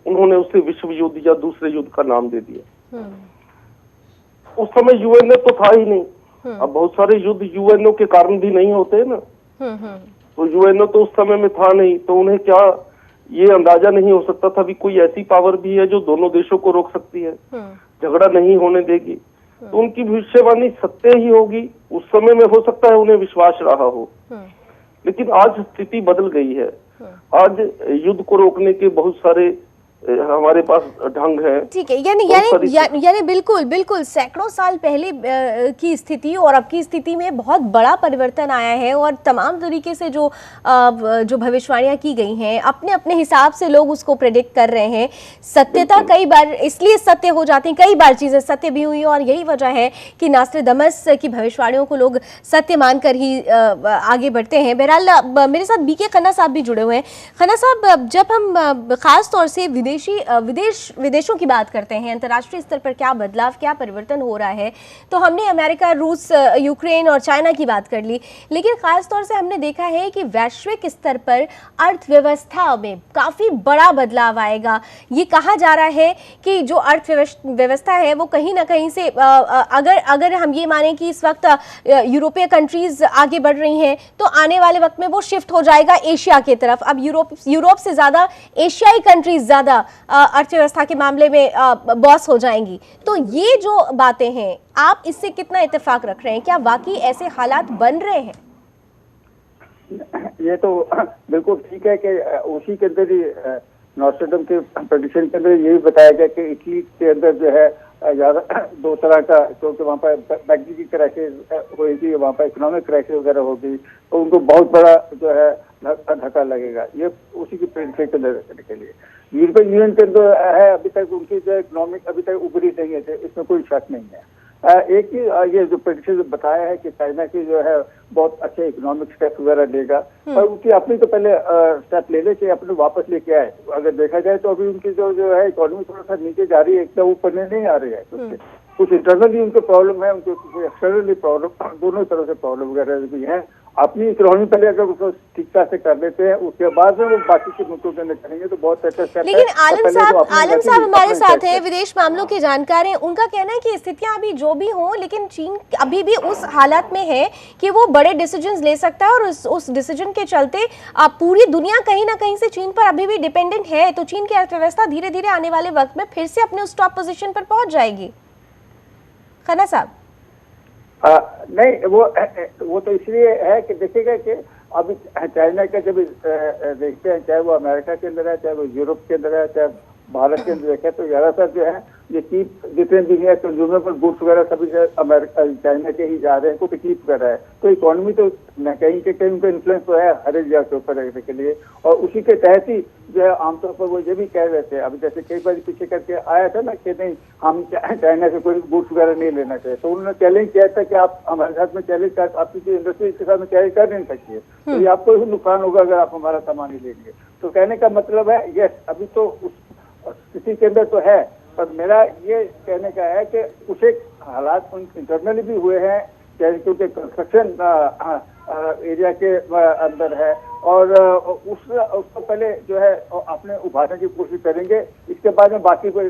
उन्होंने उसे विश्व युद्ध या दूसरे युद्ध का नाम दे दिया। उस समय यूएनओ तो था ही नहीं, अब बहुत सारे युद्ध यूएनओ के कारण भी नहीं होते ना, तो यूएनओ तो उस समय में था नहीं, तो उन्हें क्या ये अंदाजा नहीं हो सकता था भी कोई ऐसी पावर भी है जो दोनों देशों को रोक सकती है, झगड़ा नहीं होने देगी, तो उनकी भविष्यवाणी सत्य ही होगी। उस समय में हो सकता है उन्हें विश्वास रहा हो, लेकिन आज स्थिति बदल गई है। आज युद्ध को रोकने के बहुत सारे हमारे पास ढंग है। ठीक है, यानी बिल्कुल बिल्कुल सैकड़ों साल पहले की स्थिति और अब की स्थिति में बहुत बड़ा परिवर्तन आया है और तमाम तरीके से जो भविष्यवाणियां की गई हैं अपने अपने हिसाब से लोग उसको प्रेडिक्ट कर रहे हैं। सत्यता कई बार इसलिए सत्य हो जाती है, कई बार चीजें सत्य भी हुई और यही वजह है कि नास्ट्राडामस की भविष्यवाणियों को लोग सत्य मानकर ही आगे बढ़ते हैं। बहरहाल मेरे साथ बीके खन्ना साहब भी जुड़े हुए हैं। खन्ना साहब, जब हम खास तौर से विदेशों की बात करते हैं, अंतर्राष्ट्रीय स्तर पर क्या बदलाव, क्या परिवर्तन हो रहा है, तो हमने अमेरिका, रूस, यूक्रेन और चाइना की बात कर ली, लेकिन खास तौर से हमने देखा है कि वैश्विक स्तर पर अर्थव्यवस्था में काफी बड़ा बदलाव आएगा। ये कहा जा रहा है कि जो अर्थव्यवस्था है वो कहीं ना कहीं से अगर हम ये माने कि इस वक्त यूरोपीय कंट्रीज आगे बढ़ रही हैं तो आने वाले वक्त में वो शिफ्ट हो जाएगा एशिया की तरफ। अब यूरोप से ज्यादा एशियाई कंट्रीज ज्यादा अर्थव्यवस्था के मामले में बॉस हो जाएंगी। तो ये जो बातें हैं, आप इससे कितना इत्तेफाक रख रहे हैं? क्या वाकई ऐसे हालात बन रहे हैं? ये तो बिल्कुल ठीक है कि उसी के अंदर ही नॉस्ट्राडामस के प्रेडिक्शन के अंदर यही बताया गया कि इटली के अंदर जो है ज्यादा दो तरह का, क्योंकि वहाँ पर बैंकिंग क्राइसिस होगी, वहाँ पर इकोनॉमिक क्राइसिस वगैरह होगी, तो उनको बहुत बड़ा जो है धक्का लगेगा। ये उसी की प्रेडिक्शन के अंदर करने के लिए यूरोपियन यूनियन के अंदर है, अभी तक उनकी जो इकोनॉमिक अभी तक उभरी नहीं है, इसमें कोई शक नहीं है। एक ही ये जो प्रेडिक्शन बताया है कि चाइना की जो है बहुत अच्छे इकोनॉमिक स्टेप वगैरह लेगा, पर उनकी अपनी तो पहले स्टेप ले ले के अपने वापस लेके आए। अगर देखा जाए तो अभी उनकी जो है इकोनॉमी थोड़ा सा नीचे जा रही है, एकदम ऊपर नहीं आ रही है। कुछ इंटरनली उनको प्रॉब्लम है, उनको एक्सटर्नली प्रॉब्लम, दोनों तरह से प्रॉब्लम वगैरह भी है। अपनी इकोनॉमी पहले अगर उसको ठीक ठाक से कर लेते हैं, उसके बाद में वो बाकी के मुद्दों के अंदर करेंगे तो बहुत अच्छा स्टेप है। लेकिन आलम साहब हमारे साथ हैं, विदेश मामलों के जानकार हैं। उनका कहना है कि स्थितियां अभी जो भी हों, लेकिन चीन अभी भी उस हालत में है कि वो बड़े डिसीजंस ले सकता है और उस डिसीजन के चलते पूरी दुनिया कहीं ना कहीं से चीन पर अभी भी डिपेंडेंट है। तो चीन की अर्थव्यवस्था धीरे धीरे आने वाले वक्त में फिर से अपने उस टॉप पोजीशन पर पहुंच जाएगी। खन्ना साहब, नहीं, वो तो इसलिए है कि देखिएगा कि अभी चाइना का जब देखते हैं, चाहे वो अमेरिका के अंदर है, चाहे वो यूरोप के अंदर है, चाहे भारत के अंदर देखें, तो ज्यादातर जो है ये चीप जितने भी है कंज्यूमेबल गुड्स वगैरह सभी अमेरिका चाइना के ही जा रहे हैं, को चीप कर रहा है। तो इकोनॉमी तो न कहीं के कहीं उनका इन्फ्लुएंस तो है हर एक जगह के ऊपर रखने के लिए, और उसी के तहत ही जो है आमतौर पर वो ये भी कह रहे थे, अभी जैसे कई बार पीछे करके आया था ना कि नहीं हम चाइना से कोई गुड्स वगैरह नहीं लेना चाहिए, तो उन्होंने चैलेंज किया था कि आप हमारे साथ में चैलेंज कर, आपकी इंडस्ट्री के साथ में चैलेंज कर नहीं सकती है, तो ये आपको ही नुकसान होगा अगर आप हमारा सामान ही लेंगे। तो कहने का मतलब है यस, अभी तो उस स्थिति के अंदर तो है, पर मेरा ये कहने का है कि कुछ एक हालात इंटरनली भी हुए हैं, क्योंकि कंस्ट्रक्शन एरिया के अंदर है, और उसको पहले जो है अपने उभारने की कोशिश करेंगे, इसके बाद में बाकी को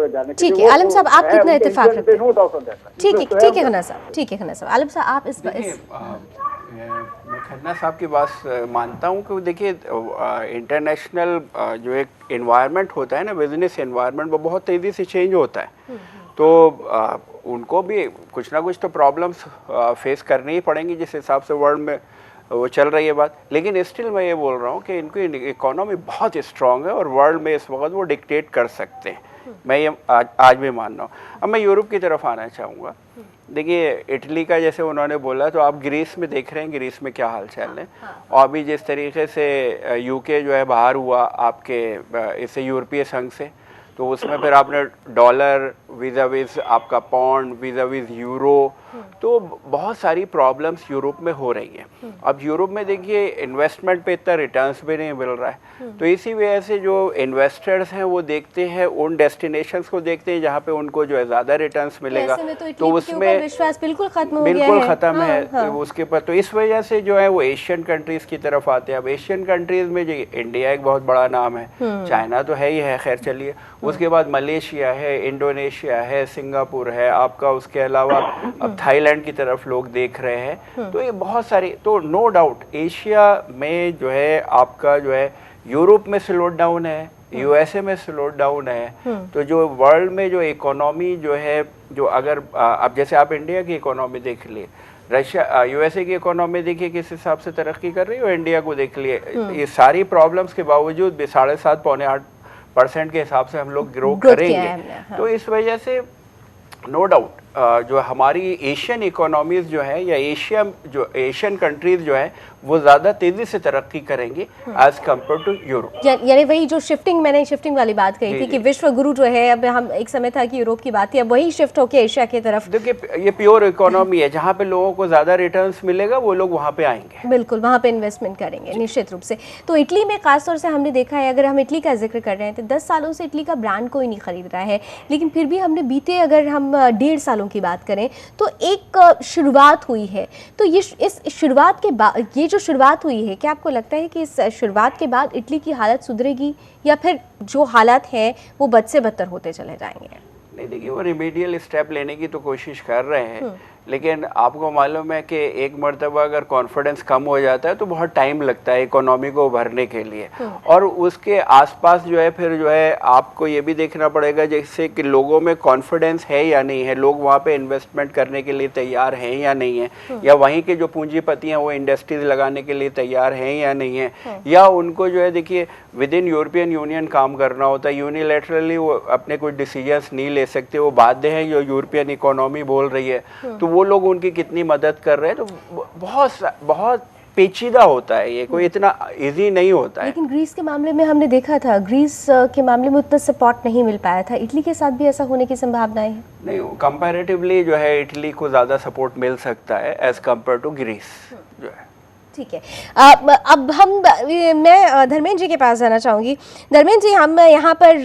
जाने। ठीक है आलम साहब, आप कितना इत्तेफाक रखते हैं? ठीक है खन्ना साहब, ठीक है खन्ना साहब। आलम साहब, आप मैं खन्ना साहब की बात मानता हूँ कि देखिए इंटरनेशनल जो एक एनवायरनमेंट होता है ना, बिजनेस एनवायरनमेंट, वो बहुत तेज़ी से चेंज होता है, तो उनको भी कुछ ना कुछ तो प्रॉब्लम्स फेस करनी ही पड़ेंगी जिस हिसाब से वर्ल्ड में वो चल रही है बात। लेकिन स्टिल मैं ये बोल रहा हूँ कि इनकी इकोनॉमी बहुत स्ट्रांग है और वर्ल्ड में इस वक्त वो डिक्टेट कर सकते हैं, मैं ये आज भी मान रहा हूँ। अब मैं यूरोप की तरफ आना चाहूँगा। देखिए इटली का जैसे उन्होंने बोला, तो आप ग्रीस में देख रहे हैं, ग्रीस में क्या हाल चाल है, और अभी जिस तरीके से यूके जो है बाहर हुआ आपके इससे यूरोपीय संघ से, तो उसमें फिर आपने डॉलर वीज़ा विज़ आपका पौंड वीज़ा विज़ यूरो, तो बहुत सारी प्रॉब्लम्स यूरोप में हो रही हैं। अब यूरोप में देखिए इन्वेस्टमेंट पे इतना रिटर्न्स भी नहीं मिल रहा है, तो इसी वजह से जो इन्वेस्टर्स हैं वो देखते हैं उन डेस्टिनेशंस को देखते हैं जहाँ पे उनको जो है ज़्यादा रिटर्न्स मिलेगा, तो उसमें विश्वास बिल्कुल ख़त्म ख़त्म है। तो उसके ऊपर तो इस वजह से जो है वो एशियन कंट्रीज़ की तरफ आते हैं। अब एशियन कंट्रीज़ में जो इंडिया एक बहुत बड़ा नाम है, चाइना तो है ही है, खैर चलिए, उसके बाद मलेशिया है, इंडोनेशिया है, सिंगापुर है आपका, उसके अलावा अब थाईलैंड की तरफ लोग देख रहे हैं, तो ये बहुत सारी, तो नो डाउट एशिया में जो है आपका जो है यूरोप में स्लो डाउन है, यूएसए में स्लो डाउन है, तो जो वर्ल्ड में जो इकोनॉमी जो है, जो अगर अब जैसे आप इंडिया की इकोनॉमी देख लिए, रशिया यूएसए की इकोनॉमी देखिए किस हिसाब से तरक्की कर रही है, और इंडिया को देख लिए, ये सारी प्रॉब्लम्स के बावजूद भी 7.5 पौने 8% के हिसाब से हम लोग ग्रो करेंगे। हाँ। तो इस वजह से नो डाउट जो हमारी एशियन इकोनॉमीज जो है या एशियन कंट्रीज जो है वो ज़्यादा तेज़ी से तरक्की करेंगे एज कम्पेयर टू यूरोप। यानी वही जो मैंने शिफ्टिंग वाली बात कही थी कि विश्व गुरु जो है, अब हम एक समय था कि यूरोप की बात थी, अब वही शिफ्ट होकर एशिया की तरफ। देखिए ये प्योर इकोनॉमी है, जहाँ पे लोगों को ज़्यादा रिटर्न्स मिलेगा वो लोग वहाँ पे आएंगे, बिल्कुल वहाँ पे इन्वेस्टमेंट करेंगे निश्चित रूप से। तो इटली में खासतौर से हमने देखा है, अगर हम इटली का जिक्र कर रहे हैं तो 10 सालों से इटली का ब्रांड कोई नहीं खरीद रहा है, लेकिन फिर भी हमने बीते अगर हम 1.5 सालों की बात करें तो एक शुरुआत हुई है। तो ये इस शुरुआत के बाद, ये जो शुरुआत हुई है, क्या आपको लगता है कि इस शुरुआत के बाद इटली की हालत सुधरेगी या फिर जो हालात हैं वो बद से बदतर होते चले जाएंगे? नहीं देखिए, वो रिमीडियल स्टेप लेने की तो कोशिश कर रहे हैं, लेकिन आपको मालूम है कि एक मर्तबा अगर कॉन्फिडेंस कम हो जाता है तो बहुत टाइम लगता है इकोनॉमी को उभरने के लिए, और उसके आसपास जो है फिर जो है आपको ये भी देखना पड़ेगा जैसे कि लोगों में कॉन्फिडेंस है या नहीं है, लोग वहाँ पे इन्वेस्टमेंट करने के लिए तैयार हैं या नहीं है, या वहीं के जो पूंजीपति हैं वो इंडस्ट्रीज लगाने के लिए तैयार हैं या नहीं है, या उनको जो है देखिए विद इन यूरोपियन यूनियन काम करना होता है, यूनिलैटरली वो अपने कुछ डिसीजंस नहीं ले सकते, वो बाध्य हैं जो यूरोपियन इकोनॉमी बोल रही है, तो वो लोग उनकी कितनी मदद कर रहे हैं। तो बहुत पेचीदा होता है, ये कोई इतना इजी नहीं होता है। लेकिन ग्रीस के मामले में हमने देखा था, ग्रीस के मामले में उतना सपोर्ट नहीं मिल पाया था, इटली के साथ भी ऐसा होने की संभावनाएं हैं? नहीं, कंपैरेटिवली जो है इटली को ज़्यादा सपोर्ट मिल सकता है एज कम्पेयर टू ग्रीस जो है। ठीक है, अब मैं धर्मेंद्र जी के पास जाना चाहूँगी। धर्मेंद्र जी, हम यहाँ पर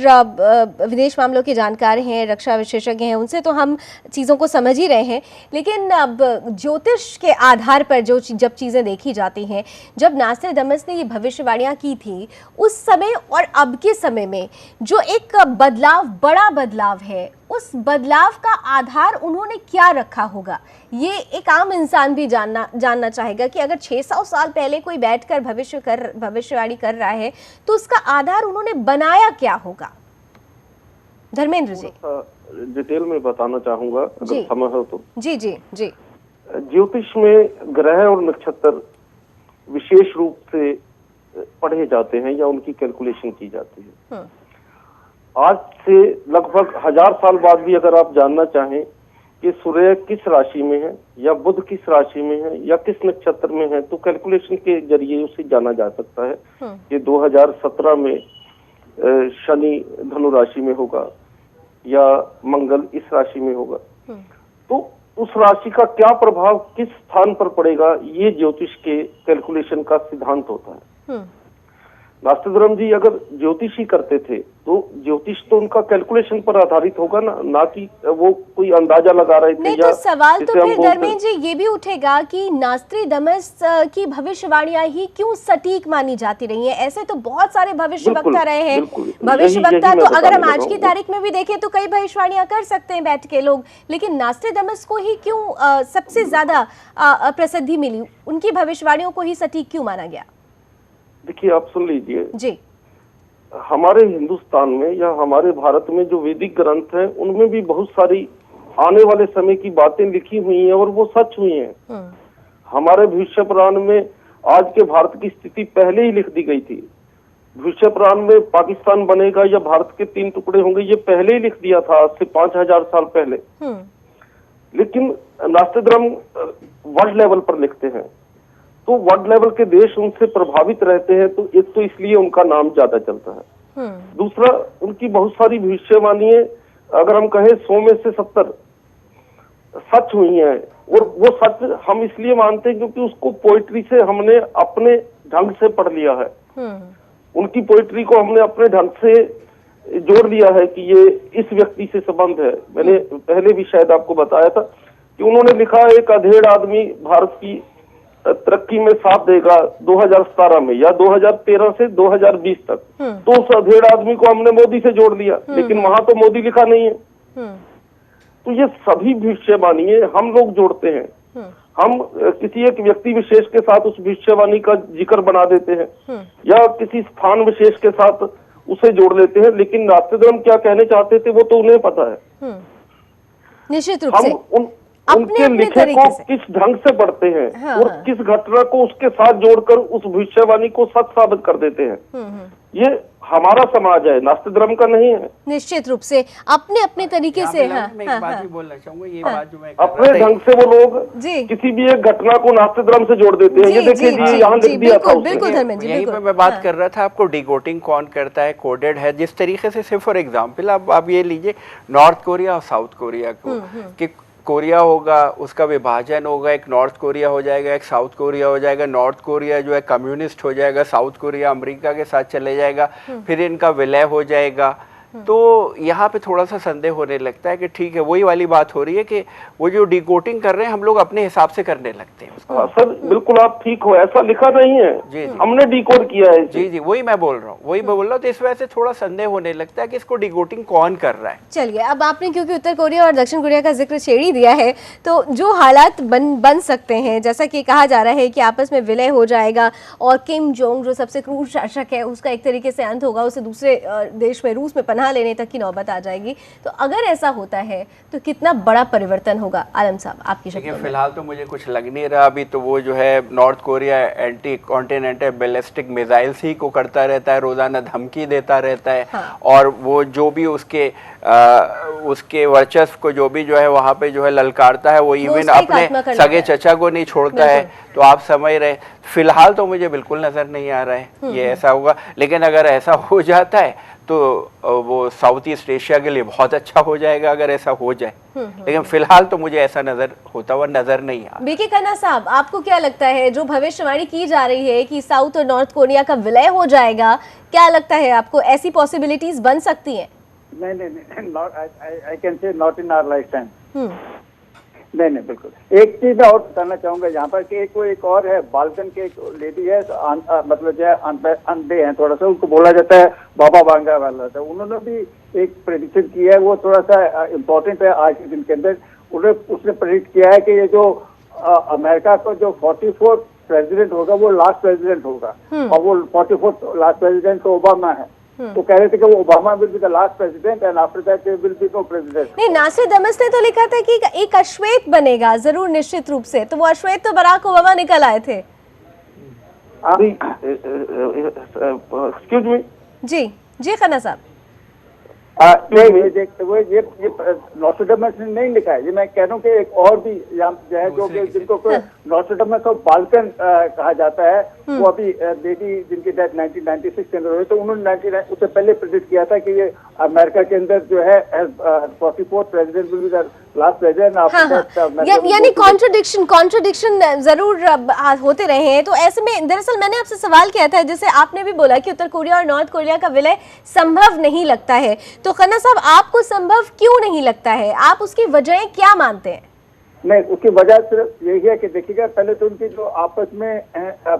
विदेश मामलों के जानकार हैं, रक्षा विशेषज्ञ हैं, उनसे तो हम चीज़ों को समझ ही रहे हैं, लेकिन अब ज्योतिष के आधार पर जब चीज़ें देखी जाती हैं, जब नास्ट्राडामस ने ये भविष्यवाणियाँ की थी उस समय और अब के समय में जो एक बदलाव, बड़ा बदलाव है, उस बदलाव का आधार उन्होंने क्या रखा होगा, ये एक आम इंसान भी जानना चाहेगा कि अगर 600 साल पहले कोई बैठकर भविष्यवाणी कर रहा है तो उसका आधार उन्होंने बनाया क्या होगा? धर्मेंद्र जी डिटेल में बताना चाहूंगा अगर समय हो तो। जी जी जी। ज्योतिष में ग्रह और नक्षत्र विशेष रूप से पढ़े जाते हैं या उनकी कैलकुलेशन की जाती है। आज से लगभग 1000 साल बाद भी अगर आप जानना चाहें कि सूर्य किस राशि में है या बुध किस राशि में है या किस नक्षत्र में है, तो कैलकुलेशन के जरिए उसे जाना जा सकता है कि 2017 में शनि धनु राशि में होगा या मंगल इस राशि में होगा, तो उस राशि का क्या प्रभाव किस स्थान पर पड़ेगा, ये ज्योतिष के कैलकुलेशन का सिद्धांत होता है। नास्ट्राडामस जी अगर ज्योतिष ही करते थे तो ज्योतिष तो उनका कैलकुलेशन पर आधारित होगा ना कि वो कोई अंदाजा लगा रहे थे। नहीं, तो सवाल तो फिर धर्मेंद्र जी ये भी उठेगा कि नास्ट्राडामस की भविष्यवाणियां ही क्यों सटीक मानी जाती रही हैं? ऐसे तो बहुत सारे भविष्यवक्ता रहे हैं, भविष्यवक्ता तो अगर हम आज की तारीख में भी देखें तो कई भविष्यवाणियां कर सकते हैं बैठ के लोग, लेकिन नास्ट्राडामस को ही क्यों सबसे ज्यादा प्रसिद्धि मिली, उनकी भविष्यवाणियों को ही सटीक क्यों माना गया? देखिए आप सुन लीजिए जी, हमारे हिंदुस्तान में या हमारे भारत में जो वैदिक ग्रंथ हैं उनमें भी बहुत सारी आने वाले समय की बातें लिखी हुई हैं और वो सच हुई हैं। हमारे भविष्य पुराण में आज के भारत की स्थिति पहले ही लिख दी गई थी। भविष्य पुराण में पाकिस्तान बनेगा या भारत के 3 टुकड़े होंगे ये पहले ही लिख दिया था, आज से 5000 साल पहले। लेकिन नास्ट्राडामस वर्ल्ड लेवल पर लिखते हैं, तो वर्ल्ड लेवल के देश उनसे प्रभावित रहते हैं, तो एक तो इसलिए उनका नाम ज्यादा चलता है। दूसरा, उनकी बहुत सारी भविष्यवाणियां अगर हम कहें 100 में से 70 सच हुई हैं, और वो सच हम इसलिए मानते हैं क्योंकि उसको पोइट्री से हमने अपने ढंग से पढ़ लिया है। उनकी पोइट्री को हमने अपने ढंग से जोड़ लिया है कि ये इस व्यक्ति से संबंध है। मैंने पहले भी शायद आपको बताया था कि उन्होंने लिखा एक अधेड़ आदमी भारत की तरक्की में साथ देगा 2017 में या 2013 से 2020 तक, तो उस अधेड़ आदमी को हमने मोदी से जोड़ लिया, लेकिन वहां तो मोदी लिखा नहीं है। तो ये सभी भविष्यवाणी हम लोग जोड़ते हैं, हम किसी एक व्यक्ति विशेष के साथ उस भविष्यवाणी का जिक्र बना देते हैं या किसी स्थान विशेष के साथ उसे जोड़ लेते हैं, लेकिन नास्ट्राडामस क्या कहने चाहते थे वो तो उन्हें पता है। निश्चित रूप से उनके लिखे को किस ढंग से पढ़ते हैं, हाँ, और किस घटना को उसके साथ जोड़कर उस भविष्यवाणी को सच साबित कर देते हैं। ये हमारा समाज है, नास्तिक धर्म का नहीं है। निश्चित रूप से अपने अपने तरीके से। मैं एक बात ही बोलना चाहूंगा, ये बात जो मैं अपने ढंग से वो लोग किसी भी एक घटना को नास्तिक धर्म से जोड़ देते हैं। ये देखिए जी, यहाँ लिख दिया था। बिल्कुल धर्मेंद्र जी, यहीं पे मैं बात कर रहा था, आपको डिकोडिंग कौन करता है, कोडेड है जिस तरीके से। सिर्फ फॉर एग्जाम्पल आप ये लीजिए नॉर्थ कोरिया और साउथ कोरिया को, कि कोरिया होगा, उसका विभाजन होगा, एक नॉर्थ कोरिया हो जाएगा, एक साउथ कोरिया हो जाएगा। नॉर्थ कोरिया जो है कम्युनिस्ट हो जाएगा, साउथ कोरिया अमेरिका के साथ चले जाएगा, फिर इनका विलय हो जाएगा। तो यहाँ पे थोड़ा सा संदेह होने लगता है कि ठीक है, वही वाली बात हो रही है कि वो जो डिकोडिंग कर रहे हैं हम लोग अपने हिसाब से करने लगते हैं उसको। सर बिल्कुल आप ठीक हो, ऐसा लिखा नहीं है जी, हमने डिकोड किया है। जी, वही मैं बोल रहा हूँ, तो इस वजह से थोड़ा संदेह होने लगता है कि इसको डिकोडिंग कौन कर रहा है। चलिए, अब आपने क्योंकि उत्तर कोरिया और दक्षिण कोरिया का जिक्र छेड़ ही दिया है, तो जो हालात बन सकते हैं, जैसा कि कहा जा रहा है कि आपस में विलय हो जाएगा और किम जोंग जो सबसे क्रूर शासक है उसका एक तरीके से अंत होगा, उसे दूसरे देश में रूस में पनाह लेने तक की नौबत आ जाएगी। तो अगर ऐसा होता है तो कितना बड़ा परिवर्तन होगा? आलम साहब, आपकी शक्ल में। फिलहाल तो मुझे कुछ लग नहीं रहा अभी। तो वो जो है North Korea anti continental ballistic missiles ही को करता रहता है, रोजाना धमकी देता रहता है। हाँ। और वो जो भी उसके वर्चस्व को जो है वहाँ पे जो है ललकारता है, वो इवन अपने सगे चचा को नहीं छोड़ता है। तो आप समझ रहे, फिलहाल तो मुझे बिल्कुल नजर नहीं आ रहा है ये ऐसा होगा। लेकिन अगर ऐसा हो जाता है तो वो साउथ ईस्ट एशिया के लिए बहुत अच्छा हो जाएगा अगर ऐसा हो जाए। लेकिन फिलहाल तो मुझे ऐसा होता हुआ नजर नहीं आ रहा। बीके खन्ना साहब, आपको क्या लगता है, जो भविष्यवाणी की जा रही है कि साउथ और नॉर्थ कोरिया का विलय हो जाएगा, क्या लगता है आपको, ऐसी पॉसिबिलिटीज बन सकती हैं? नहीं, I can say not in our lifetime. नहीं, बिल्कुल। एक चीज मैं और बताना चाहूंगा यहाँ पर कि एक और है, बाल्कन के एक लेडी है, मतलब जो है अंधे हैं थोड़ा सा, उनको बोला जाता है बाबा बांगा वाला था। उन्होंने भी एक प्रेडिक्शन किया है, वो थोड़ा सा इम्पोर्टेंट है आज के दिन के अंदर। उसने प्रेडिक्ट किया है कि ये जो अमेरिका का जो 44th प्रेसिडेंट होगा वो लास्ट प्रेसिडेंट होगा, और वो 44th लास्ट प्रेसिडेंट तो ओबामा है। तो कह रहे थे कि वो Obama will be the last president and after that there will be no president. नहीं, नासिर दमस ने तो लिखा था कि एक अश्वेत बनेगा जरूर, निश्चित रूप से। तो वो अश्वेत तो बराक ओबामा निकल आए थे। एक्सक्यूज मी जी खन्ना साहब। नहीं, ये नॉस्ट्रेडमस ने नहीं लिखा है, ये मैं कह रहा हूँ कि एक और भी जो है जो कि जिनको नॉस्ट्रेडमस और बाल्कन कहा जाता है, वो अभी लेडी जिनकी डेथ 1996 के अंदर हुई, तो उन्होंने उससे पहले प्रेडिक्ट किया था कि ये अमेरिका के अंदर जो है 44th president will be the last president. यानी कॉन्ट्रडिक्शन जरूर होते रहे हैं। तो ऐसे में दरअसल मैंने आपसे सवाल किया था, जैसे आपने भी बोला कि उत्तर कोरिया और नॉर्थ कोरिया का विलय संभव नहीं लगता है, तो खन्ना साहब आपको संभव क्यों नहीं लगता है? आप उसकी वजह क्या मानते हैं? नहीं, उसकी वजह सिर्फ यही है कि देखिएगा, पहले तो उनकी जो आपस में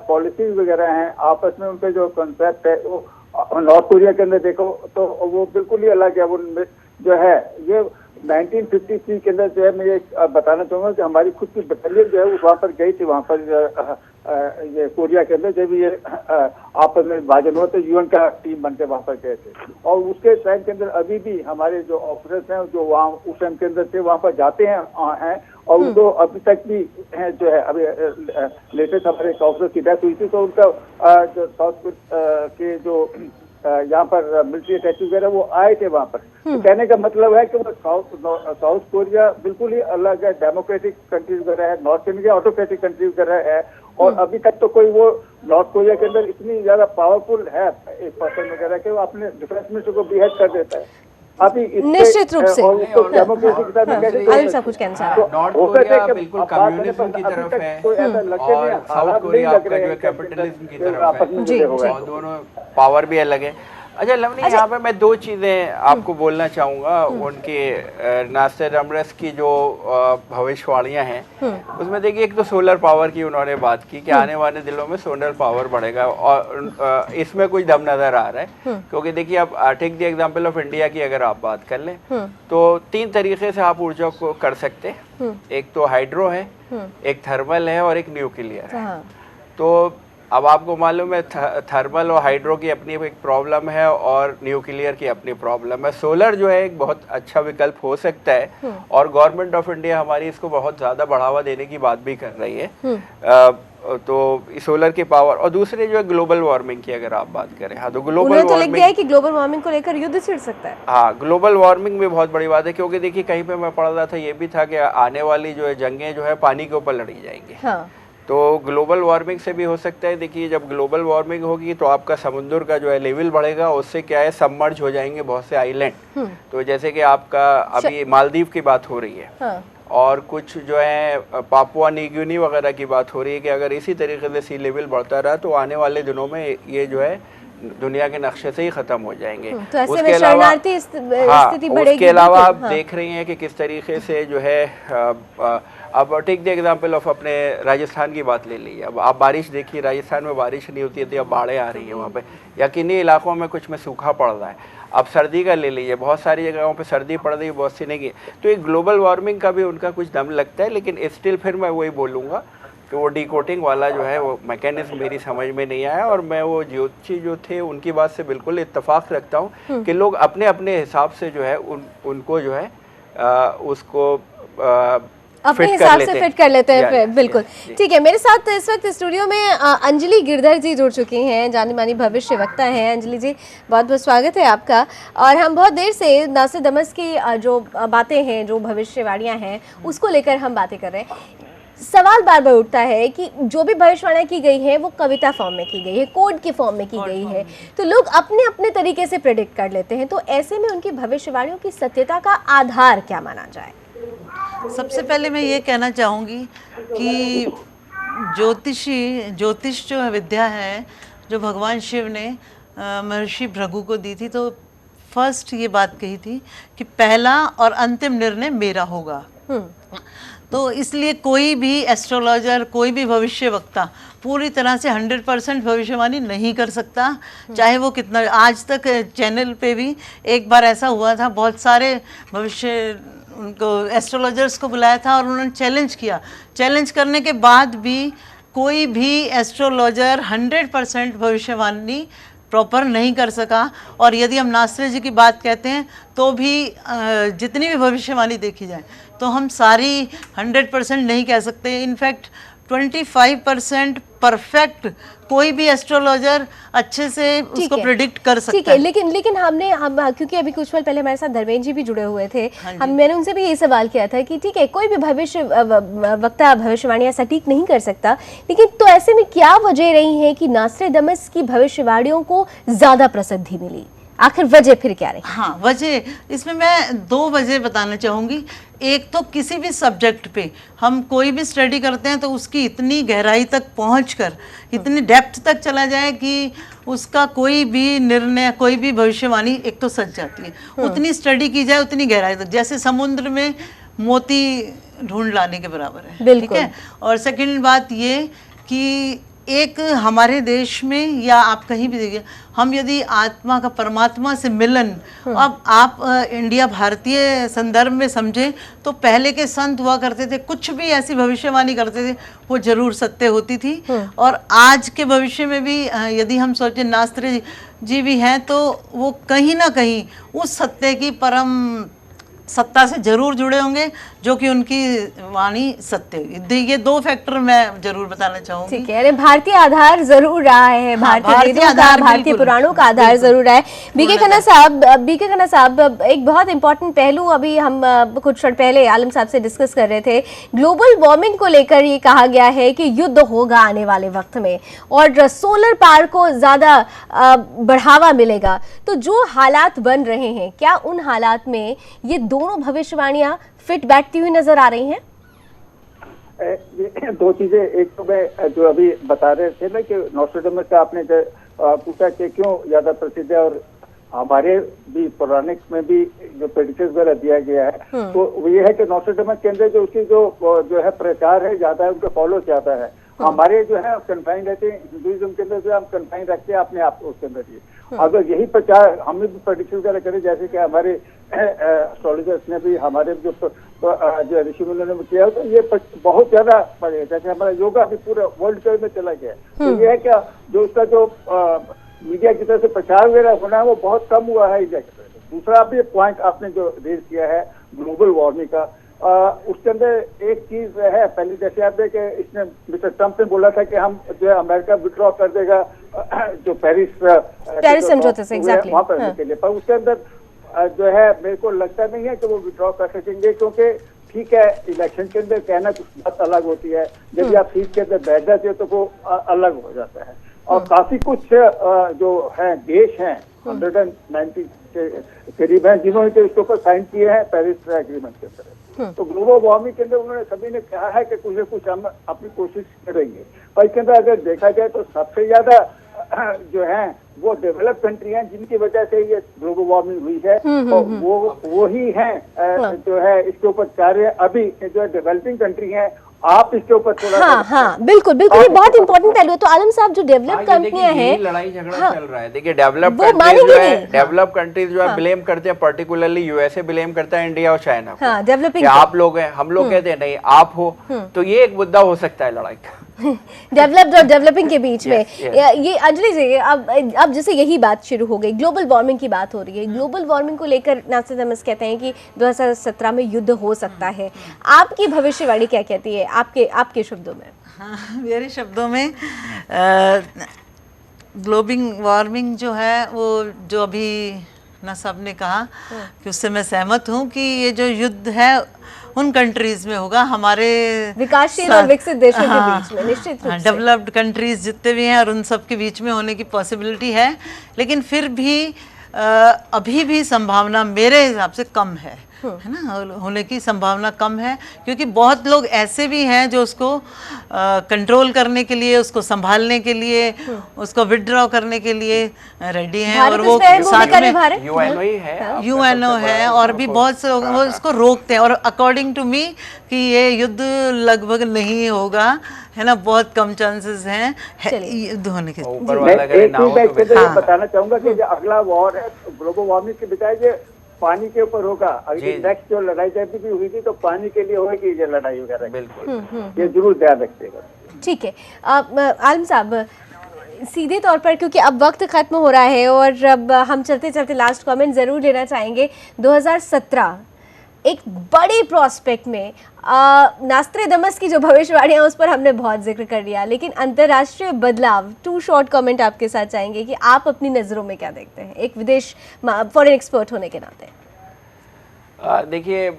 पॉलिसीज वगैरह हैं, आपस में उनके जो कॉन्सेप्ट है, वो नॉर्थ कोरिया के अंदर देखो तो वो बिल्कुल ही अलग है। वो जो है ये 1953 के अंदर जो है, मैं ये बताना चाहूंगा कि हमारी खुद की बटालियन जो है वो वहाँ पर गई थी, वहाँ पर ये कोरिया के अंदर जब ये आपस में विभाजन हुआ तो यूएन का टीम बनकर वहाँ पर गए थे। और उसके टाइम के अंदर अभी भी हमारे जो ऑफिसर्स हैं जो वहाँ उस टाइम के अंदर थे वहाँ पर जाते हैं और उनको अभी तक भी है जो है। अभी लेटेस्ट हमारे एक ऑफिसर की डेथ हुई थी, तो उनका जो साउथ के जो यहाँ पर मिलिट्री अटैची वगैरह वो आए थे वहाँ पर। तो कहने का मतलब है कि वो साउथ कोरिया बिल्कुल ही अलग है, डेमोक्रेटिक कंट्री वगैरह है, नॉर्थ इंडिया ऑटोक्रेटिक कंट्री वगैरह है। और अभी तक तो कोई वो नॉर्थ कोरिया के अंदर इतनी ज्यादा पावरफुल है एक पर्सन वगैरह के, वो अपने डिफेंस मिनिस्टर को बिहेव कर देता है अभी निश्चित रूप से। डेमोक्रेसी के साथ कुछ कहना नॉर्थ कोरिया बिल्कुल कम्युनिज्म की तरफ है और साउथ कोरिया आपका जो है कैपिटलिज्म की तरफ है, और दोनों पावर भी अलग है। अच्छा लवनी, यहाँ पे मैं दो चीज़ें आपको बोलना चाहूँगा। उनके नासिर दमस की जो भविष्यवाणियाँ हैं उसमें देखिए, एक तो सोलर पावर की उन्होंने बात की कि आने वाले दिनों में सोलर पावर बढ़ेगा, और इसमें कुछ दम नज़र आ रहा है। क्योंकि देखिए, अब take the example of India की अगर आप बात कर लें तो 3 तरीके से आप ऊर्जा को कर सकते हैं। एक तो हाइड्रो है, एक थर्मल है और एक न्यूक्लियर है। तो अब आपको मालूम है थर्मल और हाइड्रो की अपनी एक प्रॉब्लम है और न्यूक्लियर की अपनी प्रॉब्लम है। सोलर जो है एक बहुत अच्छा विकल्प हो सकता है और गवर्नमेंट ऑफ इंडिया हमारी इसको बहुत ज़्यादा बढ़ावा देने की बात भी कर रही है। तो सोलर की पावर और दूसरे जो है ग्लोबल वार्मिंग की अगर आप बात करें, हाँ तो ग्लोबल वार्मिंग तो लिख दिया है कि ग्लोबल वार्मिंग को लेकर युद्ध छिड़ सकता है। हाँ, ग्लोबल वार्मिंग भी बहुत बड़ी बात है, क्योंकि देखिए कहीं पे मैं पढ़ रहा था ये भी था कि आने वाली जो है जंगें जो है पानी के ऊपर लड़ी जाएंगी। हाँ। तो ग्लोबल वार्मिंग से भी हो सकता है। देखिए जब ग्लोबल वार्मिंग होगी तो आपका समुद्र का जो है लेवल बढ़ेगा, उससे क्या है सबमर्ज हो जाएंगे बहुत से आइलैंड। तो जैसे कि आपका अभी मालदीव की बात हो रही है। हाँ। और कुछ जो है पापुआ न्यू गिनी वगैरह की बात हो रही है कि अगर इसी तरीके से सी लेवल बढ़ता रहा तो आने वाले दिनों में ये जो है दुनिया के नक्शे से ही खत्म हो जाएंगे। तो ऐसे उसके अलावा स्थिति बढ़ेगी। उसके अलावा आप देख रही हैं कि किस तरीके से जो है अब टेक द एग्जांपल ऑफ अपने राजस्थान की बात ले लीजिए। अब आप बारिश देखिए, राजस्थान में बारिश नहीं होती थी, अब बाढ़ें आ रही है वहाँ पे, या किन्हीं इलाकों में कुछ में सूखा पड़ रहा है। अब सर्दी का ले लीजिए, बहुत सारी जगहों पे सर्दी पड़ रही है, बहुत सी नहीं की। तो एक ग्लोबल वार्मिंग का भी उनका कुछ दम लगता है, लेकिन स्टिल फिर मैं वही बोलूँगा कि वो डीकोटिंग वाला जो है वो मैकेनिज्म मेरी समझ में नहीं आया। और मैं वो ज्योतिषी जो थे उनकी बात से बिल्कुल इत्तेफाक रखता हूँ कि लोग अपने अपने हिसाब से जो है उनको जो है उसको अपने हिसाब से फिट कर लेते हैं। बिल्कुल ठीक है। मेरे साथ इस वक्त स्टूडियो में अंजलि गिरधर जी जुड़ चुकी हैं, जानी मानी भविष्य वक्ता हैं। अंजलि जी बहुत बहुत स्वागत है आपका। और हम बहुत देर से नास्ट्राडामस की जो बातें हैं, जो भविष्यवाणियां हैं, उसको लेकर हम बातें कर रहे हैं। सवाल बार बार उठता है कि जो भी भविष्यवाणियां की गई है वो कविता फॉर्म में की गई है, कोड के फॉर्म में की गई है, तो लोग अपने अपने तरीके से प्रेडिक्ट कर लेते हैं। तो ऐसे में उनकी भविष्यवाणियों की सत्यता का आधार क्या माना जाए? सबसे पहले मैं ये कहना चाहूँगी कि ज्योतिष जो विद्या है जो भगवान शिव ने महर्षि भृगु को दी थी, तो फर्स्ट ये बात कही थी कि पहला और अंतिम निर्णय मेरा होगा। तो इसलिए कोई भी एस्ट्रोलॉजर, कोई भी भविष्य वक्ता पूरी तरह से 100% भविष्यवाणी नहीं कर सकता, चाहे वो कितना। आज तक चैनल पे भी एक बार ऐसा हुआ था, बहुत सारे भविष्य उनको एस्ट्रोलॉजर्स को बुलाया था और उन्होंने चैलेंज किया। चैलेंज करने के बाद भी कोई भी एस्ट्रोलॉजर 100% भविष्यवाणी प्रॉपर नहीं कर सका। और यदि हम नास्ट्रे जी की बात कहते हैं तो भी जितनी भी भविष्यवाणी देखी जाए तो हम सारी 100% नहीं कह सकते। इनफैक्ट 25% परफेक्ट कोई भी एस्ट्रोलॉजर अच्छे से उसको प्रिडिक्ट कर सकता है। ठीक है, लेकिन हम क्योंकि अभी कुछ पल पहले हमारे साथ धर्मेंद्र जी भी जुड़े हुए थे, मैंने उनसे भी ये सवाल किया था कि ठीक है कोई भी भविष्य वक्ता भविष्यवाणियां सटीक नहीं कर सकता, लेकिन तो ऐसे में क्या वजह रही है कि नास्ट्राडामस की भविष्यवाणियों को ज्यादा प्रसिद्धि मिली? आखिर वजह फिर क्या रही? हाँ, वजह इसमें मैं 2 वजह बताना चाहूँगी। एक तो किसी भी सब्जेक्ट पे हम कोई भी स्टडी करते हैं तो उसकी इतनी गहराई तक पहुंचकर इतनी डेप्थ तक चला जाए कि उसका कोई भी निर्णय, कोई भी भविष्यवाणी एक तो सच जाती है। उतनी स्टडी की जाए उतनी गहराई तक, जैसे समुद्र में मोती ढूंढ लाने के बराबर है। ठीक है। और सेकंड बात ये कि एक हमारे देश में या आप कहीं भी देखिए, हम यदि आत्मा का परमात्मा से मिलन, अब आप इंडिया भारतीय संदर्भ में समझें तो पहले के संत हुआ करते थे, कुछ भी ऐसी भविष्यवाणी करते थे वो जरूर सत्य होती थी। और आज के भविष्य में भी यदि हम सोचें नास्ट्रे जी भी हैं तो वो कहीं ना कहीं उस सत्य की परम सत्ता से जरूर जुड़े होंगे जो कि उनकी वाणी सत्य। ये 2 फैक्टर मैं जरूर बताना चाहूंगी। ठीक है, भारतीय आधार जरूर रहा है, भारतीय वेदों का, भारतीय पुराणों का आधार जरूर रहा है। बीके खन्ना साहब एक बहुत इंपॉर्टेंट पहलू अभी हम कुछ क्षण पहले आलम साहब से डिस्कस कर रहे थे। ग्लोबल वार्मिंग को लेकर ये कहा गया है कि युद्ध होगा आने वाले वक्त में और सोलर पावर को ज्यादा बढ़ावा मिलेगा। तो जो हालात बन रहे हैं, क्या उन हालात में ये दोनों भविष्यवाणियां फिट बैठती हुई नजर आ रही हैं? 2 चीजें। एक तो मैं जो अभी बता रहे थे ना कि नॉस्ट्राडामस का आपने पूछा कि क्यों ज्यादा प्रसिद्ध है, और हमारे भी पौराणिक में भी जो प्रेडिक्शंस वगैरह दिया गया है तो ये है कि नॉस्ट्राडामस के अंदर जो उसकी जो है प्रचार है ज्यादा है, उनके फॉलो ज्यादा है। हमारे जो है कन्फाइन रहते हैं हिंदुइज्म के अंदर, जो हम कन्फाइन रखते हैं अपने आप को उसके अंदर ही। अगर यही प्रचार हम भी प्रेडिक्शन वगैरह करें, जैसे कि हमारे एस्ट्रोलॉजर्स ने भी, हमारे जो ऋषि मुनियों ने किया, तो ये बहुत ज्यादा बढ़ेगा। जैसे हमारा योगा भी पूरे वर्ल्ड में चला गया, तो ये है क्या, जो उसका जो मीडिया की तरफ से प्रचार वगैरह होना है वो बहुत कम हुआ है इंडिया की तरफ से। दूसरा भी पॉइंट आपने जो रेज किया है ग्लोबल वार्मिंग का, उसके अंदर एक चीज है, पहले जैसे आप देखे इसने मिस्टर ट्रम्प ने बोला था कि हम जो है अमेरिका विड्रॉ कर देगा जो पेरिस समझौते से, एग्जैक्टली वहां पर के लिए, पर उसके अंदर जो है मेरे को लगता नहीं है कि वो विड्रॉ कर सकेंगे, क्योंकि ठीक है इलेक्शन के अंदर कहना कुछ बात अलग होती है, जब आप सीट के अंदर बैठ जाते हो तो वो अलग हो जाता है। और काफी कुछ जो है देश हैं 190 के करीब हैं जिन्होंने तो इसके ऊपर साइन किए हैं पेरिस एग्रीमेंट के अंदर। तो ग्लोबल वार्मिंग के अंदर उन्होंने सभी ने कहा है कि कुछ न कुछ हम अपनी कोशिश करेंगे, पर इसके अंदर अगर देखा जाए तो सबसे ज्यादा जो है वो डेवलप कंट्री हैं जिनकी वजह से ये ग्लोबल वार्मिंग हुई है, और वो ही हैं जो है इसके ऊपर कार्य अभी जो है डेवलपिंग कंट्री हैं। आप इसके ऊपर थोड़ा बिल्कुल बिल्कुल, ये बहुत इंपॉर्टेंट पहलू है। तो आलम साहब, जो डेवलप कंट्रियां हैं, लड़ाई झगड़ा चल रहा है। देखिए डेवलप कंट्रीज जो है ब्लेम करते हैं, पर्टिकुलरली यूएसए ब्लेम करता है इंडिया और चाइना को, डेवलपिंग आप लोग हैं, हम लोग कहते हैं नहीं आप हो, तो ये एक मुद्दा हो सकता है लड़ाई का डेवलप्ड और डेवलपिंग के बीच में। ये अंजलि जी, अब जैसे यही बात शुरू हो गई, ग्लोबल वार्मिंग की बात हो रही है, ग्लोबल वार्मिंग को लेकर नास्ट्राडामस कहते हैं कि 2017 में युद्ध हो सकता है। आपकी भविष्यवाणी क्या कहती है, आपके शब्दों में? हाँ, मेरे शब्दों में ग्लोबल वार्मिंग जो है वो जो अभी ना सब ने कहा कि उससे मैं सहमत हूँ कि ये जो युद्ध है उन कंट्रीज में होगा, हमारे विकासशील और विकसित देशों के बीच में निश्चित रूप से, डेवलप्ड कंट्रीज जितने भी हैं और उन सब के बीच में होने की पॉसिबिलिटी है, लेकिन फिर भी अभी भी संभावना मेरे हिसाब से कम है ना, होने की संभावना कम है, क्योंकि बहुत लोग ऐसे भी हैं जो उसको कंट्रोल करने के लिए, उसको संभालने के लिए, उसको विड्रॉ करने के लिए रेडी हैं, और वो साथ में यूएनओ है और भी बहुत से लोग वो इसको रोकते हैं। और अकॉर्डिंग टू मी कि ये युद्ध लगभग नहीं होगा, है ना, बहुत कम चांसेस हैं युद्ध होने के। मैं बताना चाहूंगा कि जो अगला वॉर है ग्लोबल वार्मिंग के बजाय पानी के ऊपर होगा। अगर नेक्स्ट जो लड़ाई जैसी भी हुई थी तो पानी के लिए होगी ये लड़ाई वगैरह, बिल्कुल ये जरूर ध्यान रखिएगा। ठीक है आलम साहब, सीधे तौर पर, क्योंकि अब वक्त खत्म हो रहा है और अब हम चलते चलते लास्ट कमेंट जरूर लेना चाहेंगे। 2017 एक बड़े प्रोस्पेक्ट में नास्ट्राडामस की जो भविष्यवाणी है उस पर हमने बहुत जिक्र कर लिया, लेकिन अंतर्राष्ट्रीय बदलाव, 2 शॉर्ट कमेंट आपके साथ चाहेंगे कि आप अपनी नज़रों में क्या देखते हैं एक विदेश फॉरेन एक्सपर्ट होने के नाते? देखिए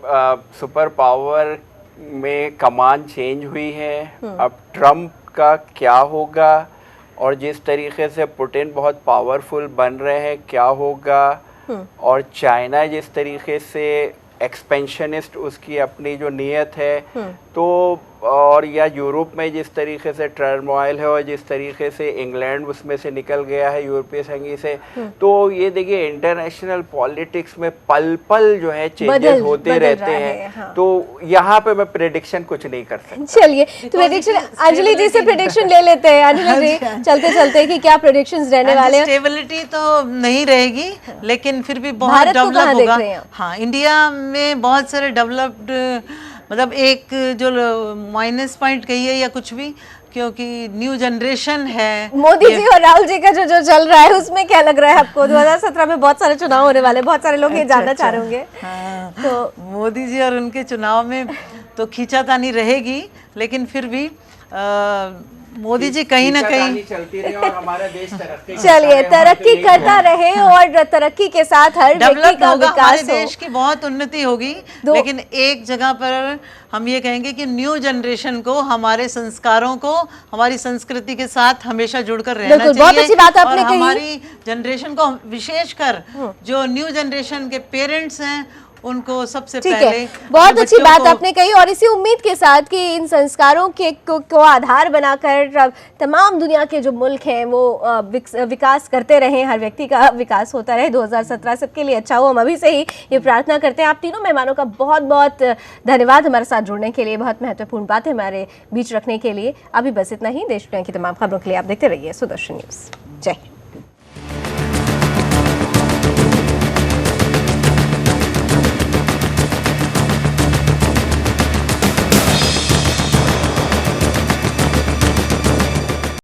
सुपर पावर में कमान चेंज हुई है, अब ट्रम्प का क्या होगा, और जिस तरीके से पुतिन बहुत पावरफुल बन रहे हैं क्या होगा, और चाइना जिस तरीके से एक्सपेंशनिस्ट उसकी अपनी जो नीयत है, तो और या यूरोप में जिस तरीके से टर्मोइल है और जिस तरीके से इंग्लैंड उसमें से निकल गया है यूरोपीय संघ से, तो ये देखिए इंटरनेशनल पॉलिटिक्स में पल पल जो है चेंजेस होते रहते हैं। हाँ। तो यहाँ पे मैं प्रेडिक्शन कुछ नहीं कर सकता। चलिए तो प्रेडिक्शन अंजलि जी से प्रेडिक्शन ले लेते हैं। अंजलि जी चलते चलते कि क्या प्रेडिक्शंस रहने वाले हैं? स्टेबिलिटी तो नहीं रहेगी, लेकिन फिर भी बहुत डेवलप होगा। हाँ, इंडिया में बहुत सारे डेवलप्ड, मतलब एक जो माइनस पॉइंट कहिए या कुछ भी, क्योंकि न्यू जनरेशन है। मोदी जी और राहुल जी का जो चल रहा है उसमें क्या लग रहा है आपको? 2017 में बहुत सारे चुनाव होने वाले, बहुत सारे लोग ये जानना चाह रहे होंगे। हाँ, तो मोदी जी और उनके चुनाव में तो खींचातानी रहेगी, लेकिन फिर भी मोदी जी कहीं ना कहीं चलती रहे और हमारा देश तरक्की, चलिए तरक्की करता रहे और तरक्की के साथ हर व्यक्ति का विकास हो। हमारे देश की बहुत उन्नति होगी, लेकिन एक जगह पर हम ये कहेंगे कि न्यू जनरेशन को हमारे संस्कारों को, हमारी संस्कृति के साथ हमेशा जुड़कर रहना चाहिए। बहुत अच्छी बात आपने कही। हमारी जनरेशन को, विशेषकर जो न्यू जनरेशन के पेरेंट्स हैं, उनको सबसे ठीक पहले है, बहुत अपने अच्छी बच्चों बात को- आपने कही, और इसी उम्मीद के साथ कि इन संस्कारों को आधार बनाकर तमाम दुनिया के जो मुल्क हैं वो विकास करते रहें, हर व्यक्ति का विकास होता रहे, 2017 सबके लिए अच्छा हो, हम अभी से ही ये प्रार्थना करते हैं। आप तीनों मेहमानों का बहुत बहुत धन्यवाद हमारे साथ जुड़ने के लिए, बहुत महत्वपूर्ण बात है हमारे बीच रखने के लिए। अभी बस इतना ही। देश दुनिया की तमाम खबरों के लिए आप देखते रहिए सुदर्शन न्यूज़। जय हिंद।